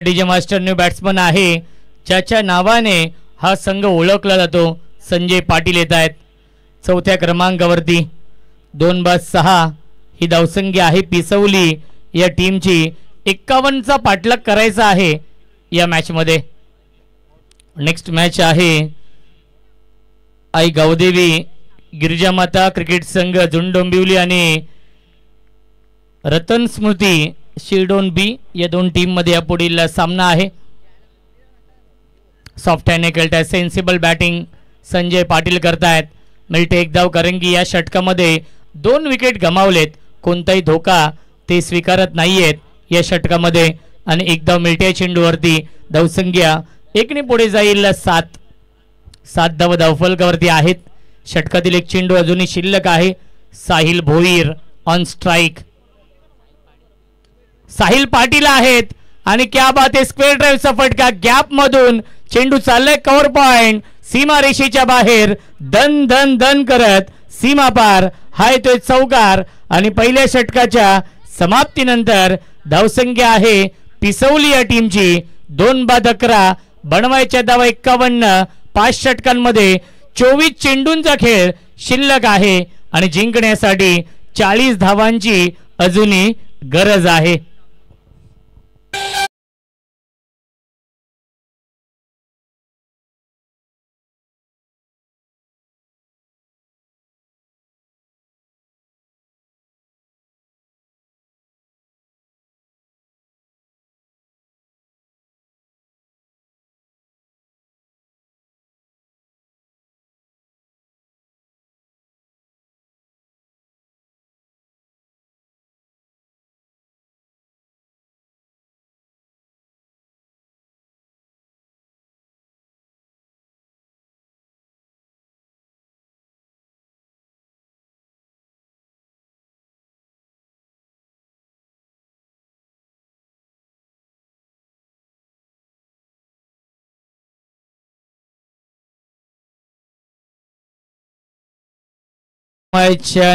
DJ master new batsman आहे ज्याच्या नावाने हा संघ ओळखला जातो. संजय पाटील येत आहेत. 4थ्या क्रमांकावरती 2/6 ही धावसंख्या आहे पिसवली या टीमची. 51चा पाठलाग करायचा आहे या मॅच मध्ये. नेक्स्ट मॅच आहे आई गावदेवी गिरिजामाता क्रिकेट संघ जुनी डोंबिवली आणि रतन स्मृती शिरडोन बी या दोन टीम मध्ये या पुढील सामना आहे. सॉफ्ट हँडने खेळत आहेत. सेन्सिबल बॅटिंग संजय पाटील करतायत. मिळते एक धाव कारण की या षटकामध्ये 2 विकेट गमावलेत. कोणताही धोका ते स्वीकारत नाहीयेत या षटकामध्ये आणि एक धाव मिळते चेंडूवरती. धावसंख्या 1ने पुढे जाईल. 7 धाव धावफलकावरती आहेत. षटकातील एक चेंडू अजूनही शिल्लक आहे. साहिल भोईर ऑन स्ट्राईक. साहिल पाटील आहेत आणि क्या बात आहे. स्क्वेअर ड्राईव्हचा फटका गॅप मधून चेंडू चाललाय कव्हर पॉइंट सीमा रेषेच्या बाहेर. दन दन दन करत सीमा पार. हाय तो चौकार आणि पहिल्या षटकाच्या समाप्तीनंतर धावसंख्या आहे पिसवली या टीमची 2-11. बनवायच्या धावा 51. 5 षटकांमध्ये 24 चेंडूंचा खेळ शिल्लक आहे आणि जिंकण्यासाठी 40 धावांची अजूनही गरज आहे.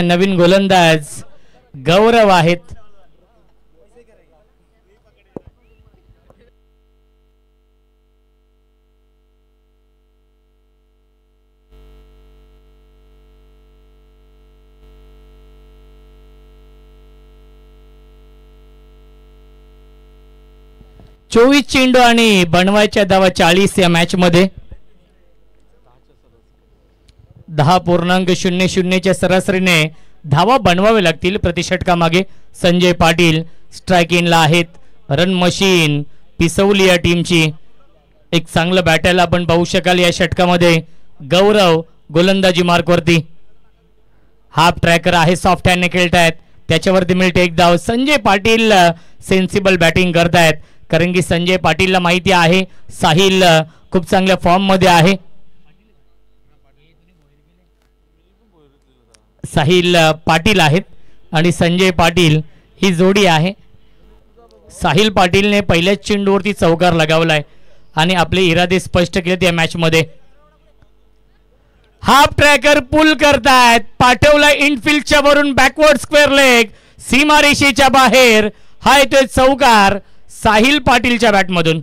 नवीन गोलंदाज गौरव आहेत. चोवीस चेंडू आणि बनवायच्या धावा 40 या मॅच मध्ये. 10.00च्या सरासरीने धावा बनवावे लागतील प्रति षटकामागे. संजय पाटील स्ट्रायकिंगला आहेत. रन मशीन पिसवली या टीमची. एक चांगलं बॅटल आपण पाहू शकाल या षटकामध्ये. गौरव गोलंदाजी मार्कवरती. हाफ ट्रॅकर आहे. सॉफ्ट हँडने खेळतायत. त्याच्यावरती मिळते एक धाव. संजय पाटील सेन्सिबल बॅटिंग करतायत कारण की संजय पाटीलला माहिती आहे साहिल खूप चांगल्या फॉर्म मध्ये आहे. साहिल पाटील आहेत आणि संजय पाटील ही जोडी आहे. साहिल पाटीलने पहिल्याच चेंडूवरती चौकार लगावलाय आणि आपले इरादे स्पष्ट केलेत या मॅच मध्ये. हाफ ट्रॅकर पुल करतायत. पाठवला इनफिल्डच्या वरून बॅकवर्ड स्क्वेअर लेग सीमा रेषेच्या बाहेर. हा येतोय चौकार साहिल पाटीलच्या बॅटमधून.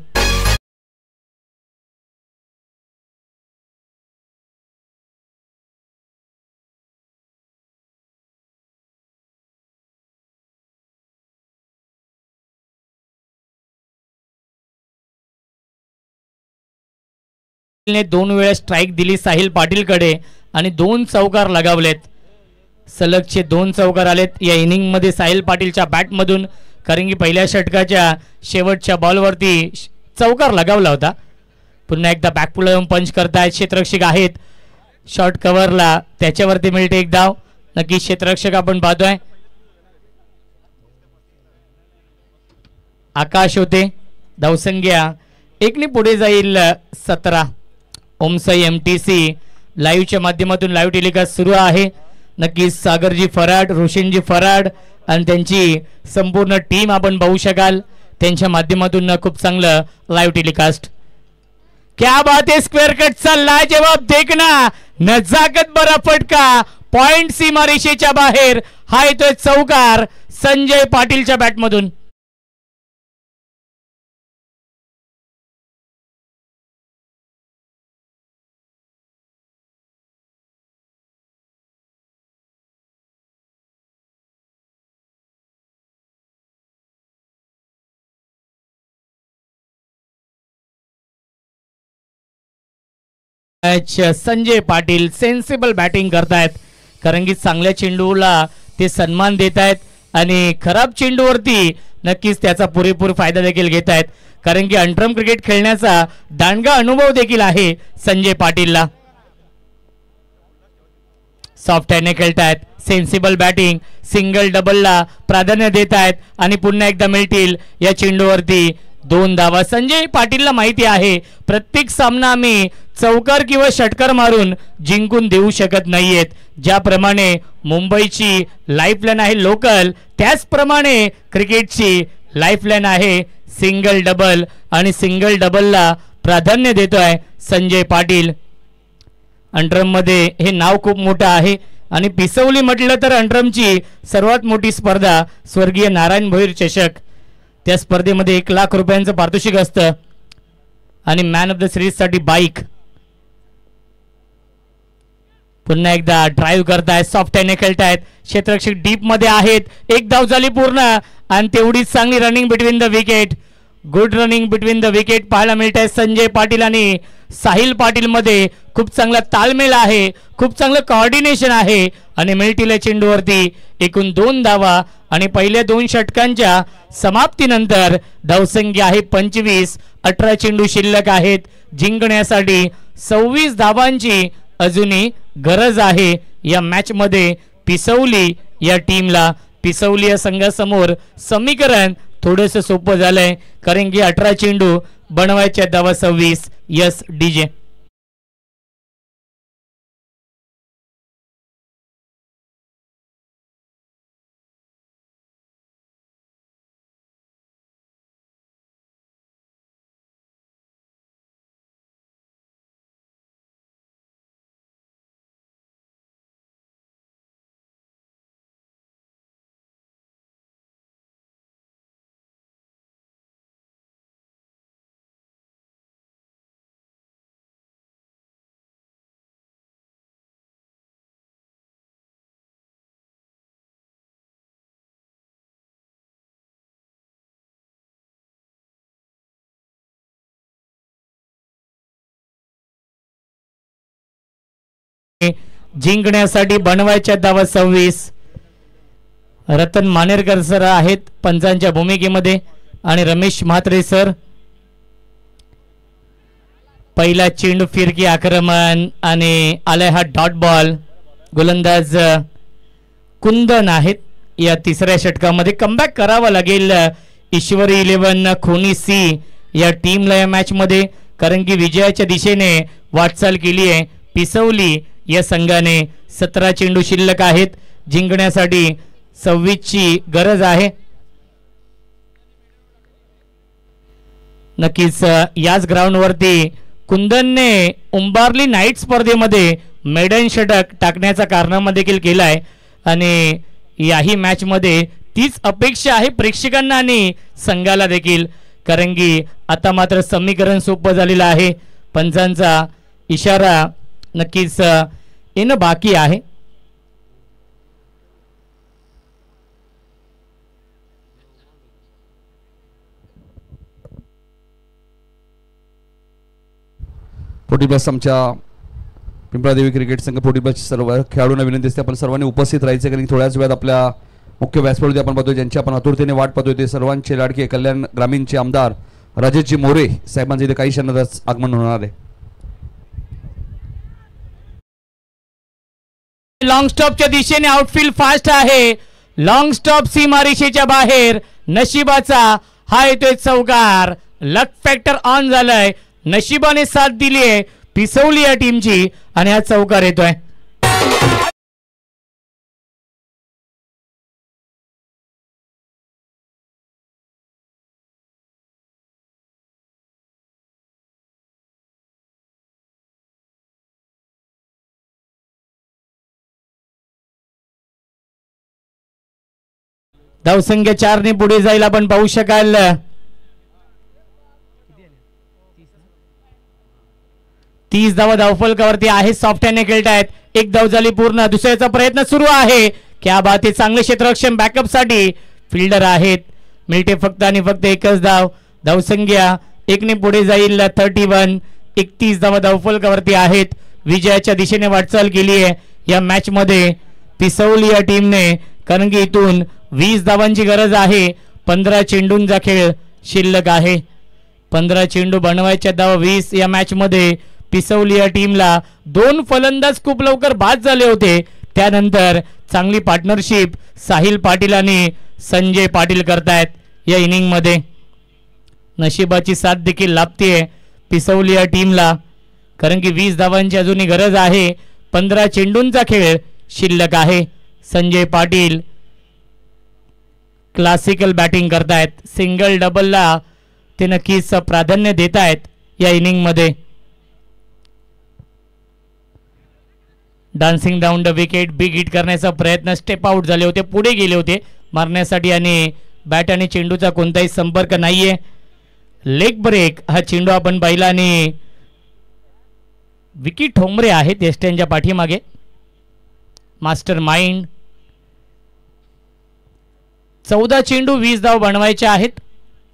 ने 2 वेळा स्ट्राईक दिली साहिल पाटीलकडे आणि 2 चौकार लगावलेत. सलगचे 2 चौकार आलेत या इनिंग मध्ये साहिल पाटीलच्या बॅटमधून कारण की पहिल्या षटकाच्या शेवटच्या बॉलवरती चौकार लगावला होता. पुन्हा एकदा बॅकपुल पंच करतायत. क्षेत्ररक्षक आहेत शॉर्ट कव्हरला. त्याच्यावरती मिळते एक धाव. नक्की क्षेत्ररक्षक आपण पाहतोय आकाश होते. धावसंख्या 1ने पुढे जाईल 17. ओमसाई MTC लाईव्हच्या माध्यमातून लाईव्ह टेलिकास्ट सुरू आहे. नक्कीच सागरजी फराड, रोशनजी फराड आणि त्यांची संपूर्ण टीम आपण पाहू शकाल त्यांच्या माध्यमातून खूप चांगलं लाईव्ह टेलिकास्ट. क्या बात है. स्क्वेअर कटचा लाजवाब देखना. नजाकत बरा फटका. पॉइंट सीमा रेषेच्या बाहेर. हा येतोय चौकार संजय पाटीलच्या बॅटमधून. संजय पाटील सेन्सिबल बॅटिंग करतायत कारण की चांगल्या चेंडूला ते सन्मान देत आहेत आणि खराब चेंडूवरती नक्कीच त्याचा पुरेपूर फायदा देखील घेत आहेत कारण की अंतरम क्रिकेट खेळण्याचा दांडगा अनुभव देखील आहे संजय पाटीलला. सॉफ्ट हँडने खेळतायत, सेन्सिबल बॅटिंग, सिंगल डबलला प्राधान्य देत आहेत आणि पुन्हा एकदा मिळतील या चेंडूवरती 2 धावा. संजय पाटीलला माहिती आहे प्रत्येक सामना आम्ही चौकार किंवा षटकार मारून जिंकून देऊ शकत नाहीयेत. ज्याप्रमाणे मुंबईची लाईफलाईन आहे लोकल, त्याचप्रमाणे क्रिकेटची लाईफलाईन आहे सिंगल डबल आणि सिंगल डबलला प्राधान्य देतोय संजय पाटील. अंडरम मध्ये हे नाव खूप मोठं आहे आणि पिसवली म्हटलं तर अंडरमची सर्वात मोठी स्पर्धा स्वर्गीय नारायण भोईर चषक. त्या स्पर्धेमध्ये 1 लाख रुपयांचं पारितोषिक असतं आणि मॅन ऑफ द सिरीज साठी बाईक. पुन्हा एकदा ड्राईव्ह करतायत, सॉफ्ट हँडने खेळतायत, क्षेत्ररक्षक डीप मध्ये आहेत. 1 धाव झाली पूर्ण आणि तेवढीच चांगली running between the wicket. Good running between the wicket पाहायला मिळत आहे. संजय पाटील आणि साहिल पाटील मध्ये खूप चांगला ताळमेळ आहे, खूप चांगलं कॉर्डिनेशन आहे आणि मिळतील या चेंडूवरती एकूण 2 धावा आणि पहिल्या 2 षटकांच्या समाप्तीनंतर धावसंख्या आहे 25. 18 चेंडू शिल्लक आहेत. जिंकण्यासाठी 26 धावांची अजूनही गरज आहे या मॅच मध्ये पिसवली या टीमला. पिसवली या संघासमोर समीकरण थोडंसं सोपं झालंय कारण की 18 चेंडू बनवायच्या धावा 26. Yes DJ. जिंकण्यासाठी बनवायच्या धावा 26. रतन मानेरकर सर आहेत पंचांच्या भूमिकेमध्ये आणि रमेश म्हात्रे सर. पहिला चेंडू फिरकी आक्रमण आणि आलाय हा डॉट बॉल. गोलंदाज कुंदन आहेत. या तिसऱ्या षटकामध्ये कमबॅक करावा लागेल ईश्वरी 11 खोनी सी या टीमला या मॅच मध्ये कारण की विजयाच्या दिशेने वाटचाल केली आहे पिसवली या संघाने. 17 चेंडू शिल्लक आहेत. जिंकण्यासाठी 26 ची गरज आहे. नक्कीच याच ग्राउंडवरती कुंदनने उंबारली नाईट स्पर्धेमध्ये मेडन षटक टाकण्याचा कारनामा देखील केलाय आणि याही मॅच मध्ये तीच अपेक्षा आहे प्रेक्षकांना आणि संघाला देखील कारण की आता मात्र समीकरण सोपं झालेलं आहे. पंचांचा इशारा नक्कीच येणं बाकी आहे. प्लस आमच्या पिंपळादेवी क्रिकेट संघ प्लस सर्व खेळाडूंना विनंती असते आपण सर्वांनी उपस्थित राहायचं कारण थोड्याच वेळात आपल्या मुख्य व्यासपीठावरती आपण पाहतोय ज्यांची आपण आतुरतेने वाट पाहतोय ते सर्वांचे लाडके कल्याण ग्रामीणचे आमदार राजेशजी मोरे साहेबांचे इथे काही क्षणातच आगमन होणार आहे. लॉंग स्टॉपच्या दिशेने आउटफील्ड फास्ट आहे. लॉंग स्टॉप सीमारेषेच्या बाहेर नशिबाचा हा येतोय चौकार. लक फॅक्टर ऑन झालाय. नशिबाने साथ दिली आहे पिसवली या टीमची आणि हा चौकार येतोय. धावसंख्या 4 ने पुढे जाईल आपण पाहू शकाल. 30 धावा धावफलकावरती आहे. सॉफ्ट हँडने खेळतायत. 1 धाव झाली पूर्ण. दुसऱ्याचा प्रयत्न सुरू आहे. क्या बात आहे. चांगले क्षेत्ररक्षण बॅकअप साठी फिल्डर आहेत. मिळते फक्त आणि फक्त 1च धाव. धावसंख्या 1 ने पुढे जाईल. 31. 31 धावा धावफलकावरती आहेत. विजयाच्या दिशेने वाटचाल केली आहे या मॅच मध्ये पिसवली या टीमने कारण की इथून 20 धावांची गरज आहे. 15 चेंडूंचा खेळ शिल्लक आहे. 15 चेंडू बनवायच्या धावा 20 या मॅच मध्ये पिसवली या टीमला 2 फलंदाज खूप लवकर बाद झाले होते. त्यानंतर चांगली पार्टनरशिप साहिल पाटील आणि संजय पाटील करतायत या इनिंग मध्ये. नशिबाची साथ देखील लाभते पिसवली या टीमला, कारण की 20 धावांची अजूनही गरज आहे. 15 चेंडूंचा खेळ शिल्लक आहे. संजय पाटील क्लासिकल बॅटिंग करतायत. सिंगल डबलला ते नक्कीच प्राधान्य देत आहेत या इनिंग मध्ये. Dancing down the wicket big hit करण्याचा प्रयत्न, स्टेप आउट झाले होते, पुढे गेले होते मारण्यासाठी आणि बॅट आणि चेंडूचा कोणताही संपर्क नाहीये. लेग ब्रेक हा चेंडू आपण पाहिला आणि विकी ठोंबरे आहेत एस्ट्यांच्या पाठीमागे. Master mind. 14 चेंडू 20 धाव बनवायचे आहेत.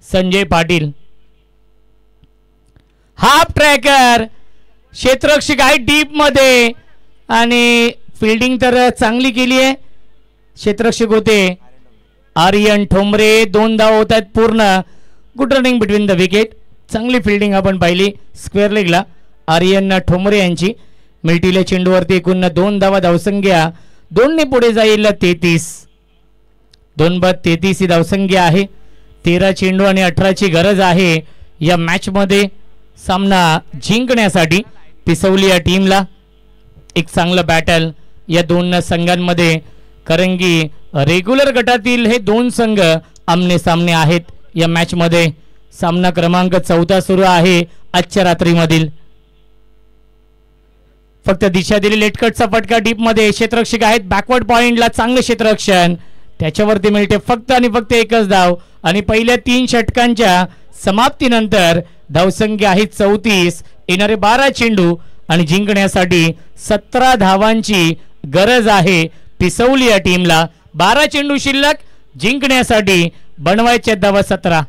संजय पाटील हाफ ट्रॅकर, क्षेत्ररक्षक आहे डीप मध्ये आणि फिल्डिंग तर चांगली केली आहे. क्षेत्ररक्षक होते आर्यन ठोंबरे. 2 धाव होत आहेत पूर्ण. Good running between the wicket. चांगली फिल्डिंग आपण पाहिली स्क्वेअर लेगला आर्यन ठोंबरे यांची. मिल्टील्या चेंडूवरती एकूण 2 धावा धावसंख्या 2 ने पुढे जाईल 33. 2 बाद 33 ही धावसंख्या आहे. 13 चेंडू आणि 18 ची गरज आहे या मॅच मध्ये सामना जिंकण्यासाठी पिसवली या टीमला. एक चांगलं बॅटल या 2 संघांमध्ये, कारण की रेग्युलर गटातील हे 2 संघ आमने सामने आहेत या मॅच मध्ये. सामना क्रमांक 14 सुरू आहे आजच्या रात्रीमधील. फक्त दिशा दिली लेटकटचा फटका डीप मध्ये. क्षेत्ररक्षक आहेत बॅकवर्ड पॉइंटला, चांगले क्षेत्ररक्षण, त्याच्यावरती मिळते फक्त आणि फक्त एकच धाव. आणि पहिल्या 3 षटकांच्या समाप्तीनंतर धावसंख्या आहे 34. येणारे 12 चेंडू आणि जिंकण्यासाठी 17 धावांची गरज आहे पिसवली या टीमला. 12 चेंडू शिल्लक, जिंकण्यासाठी बनवायच्या धावा 17.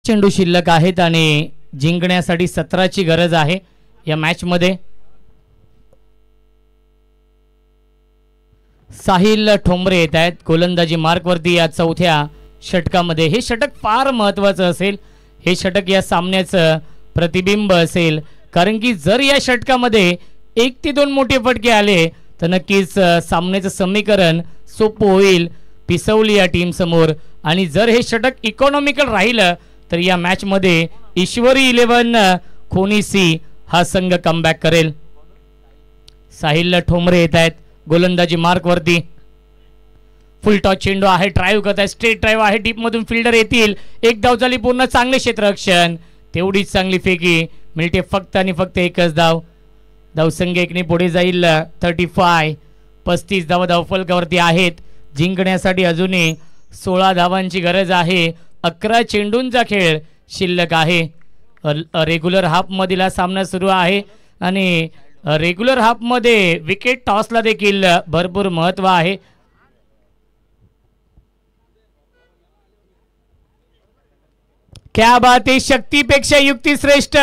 चेंडू शिल्लक आहेत आणि जिंकण्यासाठी 17 ची गरज आहे या मॅच मध्ये. साहिल ठोंबरे येत आहेत गोलंदाजी मार्क वरती या 4थ्या षटकामध्ये. हे षटक फार महत्वाचं असेल. हे षटक या सामन्याचं प्रतिबिंब असेल, कारण की जर या षटकामध्ये 1 ते 2 मोठे फटके आले तर नक्कीच सामन्याचं समीकरण सोपं होईल पिसवली या टीम समोर. आणि जर हे षटक इकॉनॉमिकल राहिलं तर या मॅच मध्ये ईश्वरी 11 खोनीसी हा संघ कमबॅक करेल. साहिल ठोंबरे येत आहेत गोलंदाजी मार्क वरती. फुल टॉस चेंडू आहे, ड्राईव्ह करत आहे, स्ट्रेट ड्राईव्ह आहे, डीप मधून फिल्डर येतील. 1 धाव झाली पूर्ण. चांगले क्षेत्ररक्षण, तेवढीच चांगली फेकी, मिळते फक्त आणि फक्त एकच धाव. धावसंख्या 1 ने पुढे जाईल 35. 35 धावा धावफलकावरती आहेत. जिंकण्यासाठी अजूनही 16 धावांची गरज आहे. 11 चेंडूंचा खेळ शिल्लक आहे. रेग्युलर हाफ मधील सामना सुरू आहे आणि रेग्युलर हाफ मध्ये विकेट टॉसला देखील भरपूर महत्व आहे. क्या बात आहे, शक्तीपेक्षा युक्ती श्रेष्ठ.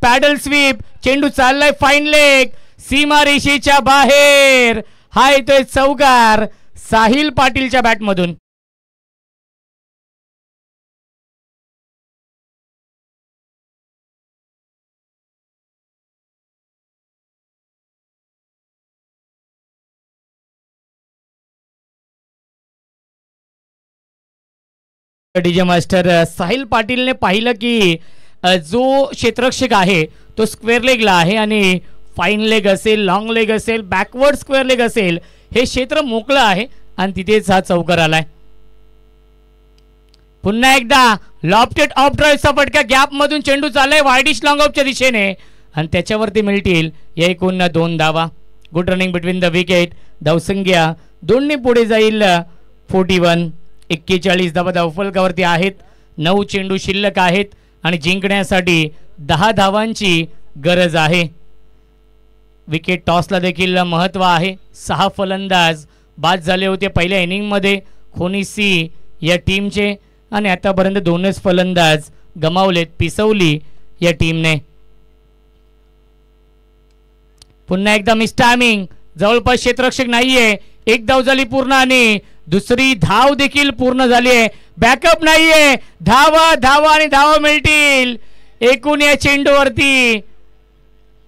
पॅडल स्वीप, चेंडू चाललाय फाईन लेग, सीमा रेषेच्या बाहेर. हा येतोय चौकार साहिल पाटीलच्या बॅटमधून. डीजे मास्टर साहिल पाटीलने पाहिलं की जो क्षेत्ररक्षक आहे तो स्क्वेअर लेगला आहे आणि फाईन लेग असेल, लॉंग लेग असेल, बॅकवर्ड स्क्वेअर लेग असेल, हे क्षेत्र मोकळं आहे आणि तिथेच हा चौकार आलाय. पुन्हा एकदा लॉफ्टेड ऑफ ड्राईव्हचा फटका, गॅप मधून चेंडू चाललाय वायडिश लॉंग ऑफच्या दिशेने आणि त्याच्यावरती मिळतील या एकूण 2 धावा. Good running between the wicket. धावसंख्या 2 पुढे जाईल 41. 41 धावा धावफलकावरती आहेत. 9 चेंडू शिल्लक आहेत आणि जिंकण्यासाठी 10 धावांची गरज आहे. विकेट टॉसला देखील महत्त्व आहे. 6 फलंदाज बाद झाले होते पहिल्या इनिंगमध्ये खोनीसी या टीमचे आणि आतापर्यंत 2च फलंदाज गमावलेत पिसवली या टीमने. पुन्हा एकदा मिस टायमिंग, जवळपास क्षेत्ररक्षक नाहीये. 1 धाव झाली पूर्ण आणि दुसरी धाव देखील पूर्ण झाली आहे. बॅकअप नाहीये. धावा धावा आणि धावा मिळतील एकूण या चेंडूवरती.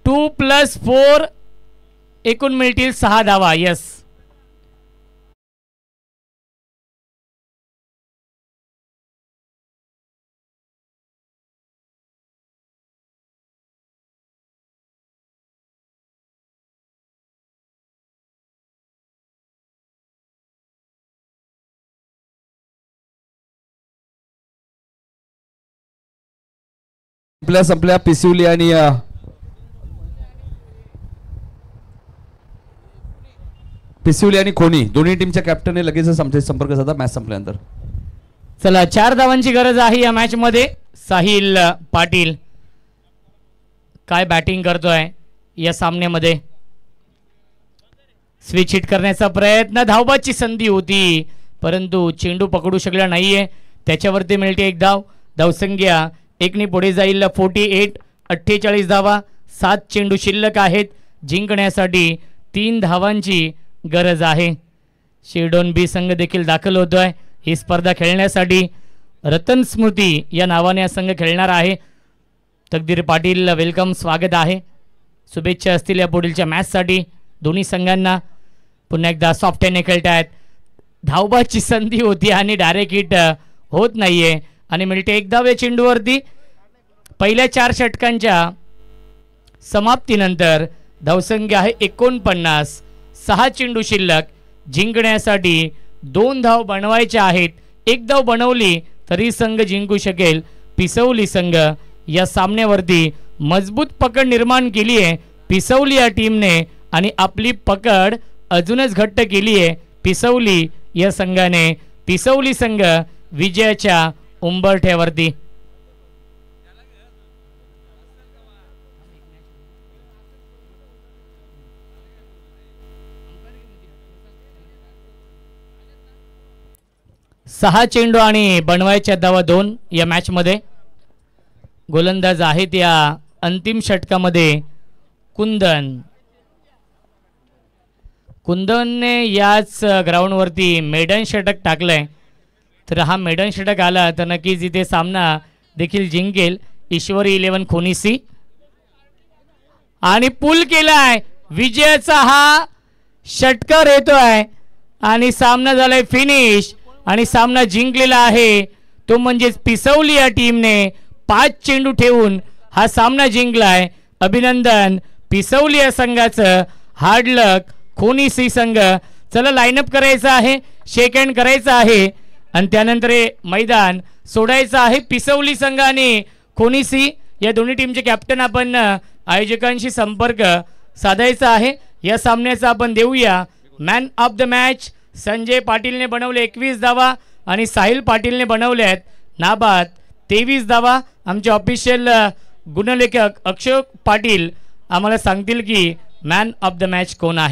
2+4 एकूण मिळतील 6 धावा. यस, संपल्या पिसिवली आणि खोनी दोन्ही टीमच्या कॅप्टनने लगेचच आमच्याशी संपर्क साधला मॅच संपल्यानंतर. चला 4 धावांची गरज आहे या मॅच मध्ये. साहिल पाटील काय बॅटिंग करतोय या सामन्यामध्ये. स्विच हिट करण्याचा प्रयत्न, धावबाची संधी होती परंतु चेंडू पकडू शकला नाहीये. त्याच्यावरती मिळते 1 धाव. धावसंख्या 1 पुढे जाईल 48. 48 धावा, 7 चेंडू शिल्लक आहेत. जिंकण्यासाठी 3 धावांची गरज आहे. शिरडोन बी संघ देखील दाखल होतोय ही स्पर्धा खेळण्यासाठी. रतन स्मृती या नावाने हा संघ खेळणार आहे. तकदीर पाटील वेलकम, स्वागत आहे. शुभेच्छा असतील या पुढीलच्या मॅचसाठी दोन्ही संघांना. पुन्हा एकदा सॉफ्ट हँडने खेळतायत. धावबाची संधी होती आणि डायरेक्ट हिट होत नाहीये आणि मिळते 1 धाव या चेंडूवरती. पहिल्या 4 षटकांच्या समाप्तीनंतर धावसंख्या आहे 49. 6 चेंडू शिल्लक. जिंकण्यासाठी 2 धाव बनवायच्या आहेत. 1 धाव बनवली तरी संघ जिंकू शकेल. पिसवली संघ या सामन्यावरती मजबूत पकड निर्माण केली आहे पिसवली या टीमने आणि आपली पकड अजूनच घट्ट केली आहे पिसवली या संघाने. पिसवली संघ विजयाच्या उंबरठ्यावरती. सहा चेंडू आणि बनवायच्या धावा 2 या मॅच मध्ये. गोलंदाज आहेत या अंतिम षटकामध्ये कुंदनने याच ग्राउंडवरती मेडन षटक टाकलंय. तर हा मेडन षटक आला तर नक्कीच इथे सामना देखील जिंकेल ईश्वरी 11 खोनीसी. आणि पुल केलाय विजयाचा हा षटकार येतोय आणि सामना झालाय फिनिश आणि सामना जिंकलेला आहे तो म्हणजेच पिसवली या टीमने. 5 चेंडू ठेवून हा सामना जिंकलाय. अभिनंदन पिसवली या संघाचं. हार्ड लक खोनीसी संघ. चला लाईनअप करायचं आहे, शेक हँड करायचं आहे आणि त्यानंतर मैदान सोडायचं आहे. पिसवली संघ आणि खोनीसी या दोन्ही टीमचे कॅप्टन आपण आयोजकांशी संपर्क साधायचा आहे. या सामन्याचा आपण देऊया man of the match. Sanjay पाटीलने बनवले 21 धावा आणि साहिल पाटीलने बनवले आहेत नाबाद 23 धावा. आमचे ऑफिशियल गुणलेखक अक्षय पाटील आम्हाला सांगतील की मॅन ऑफ द मॅच कोण आहे.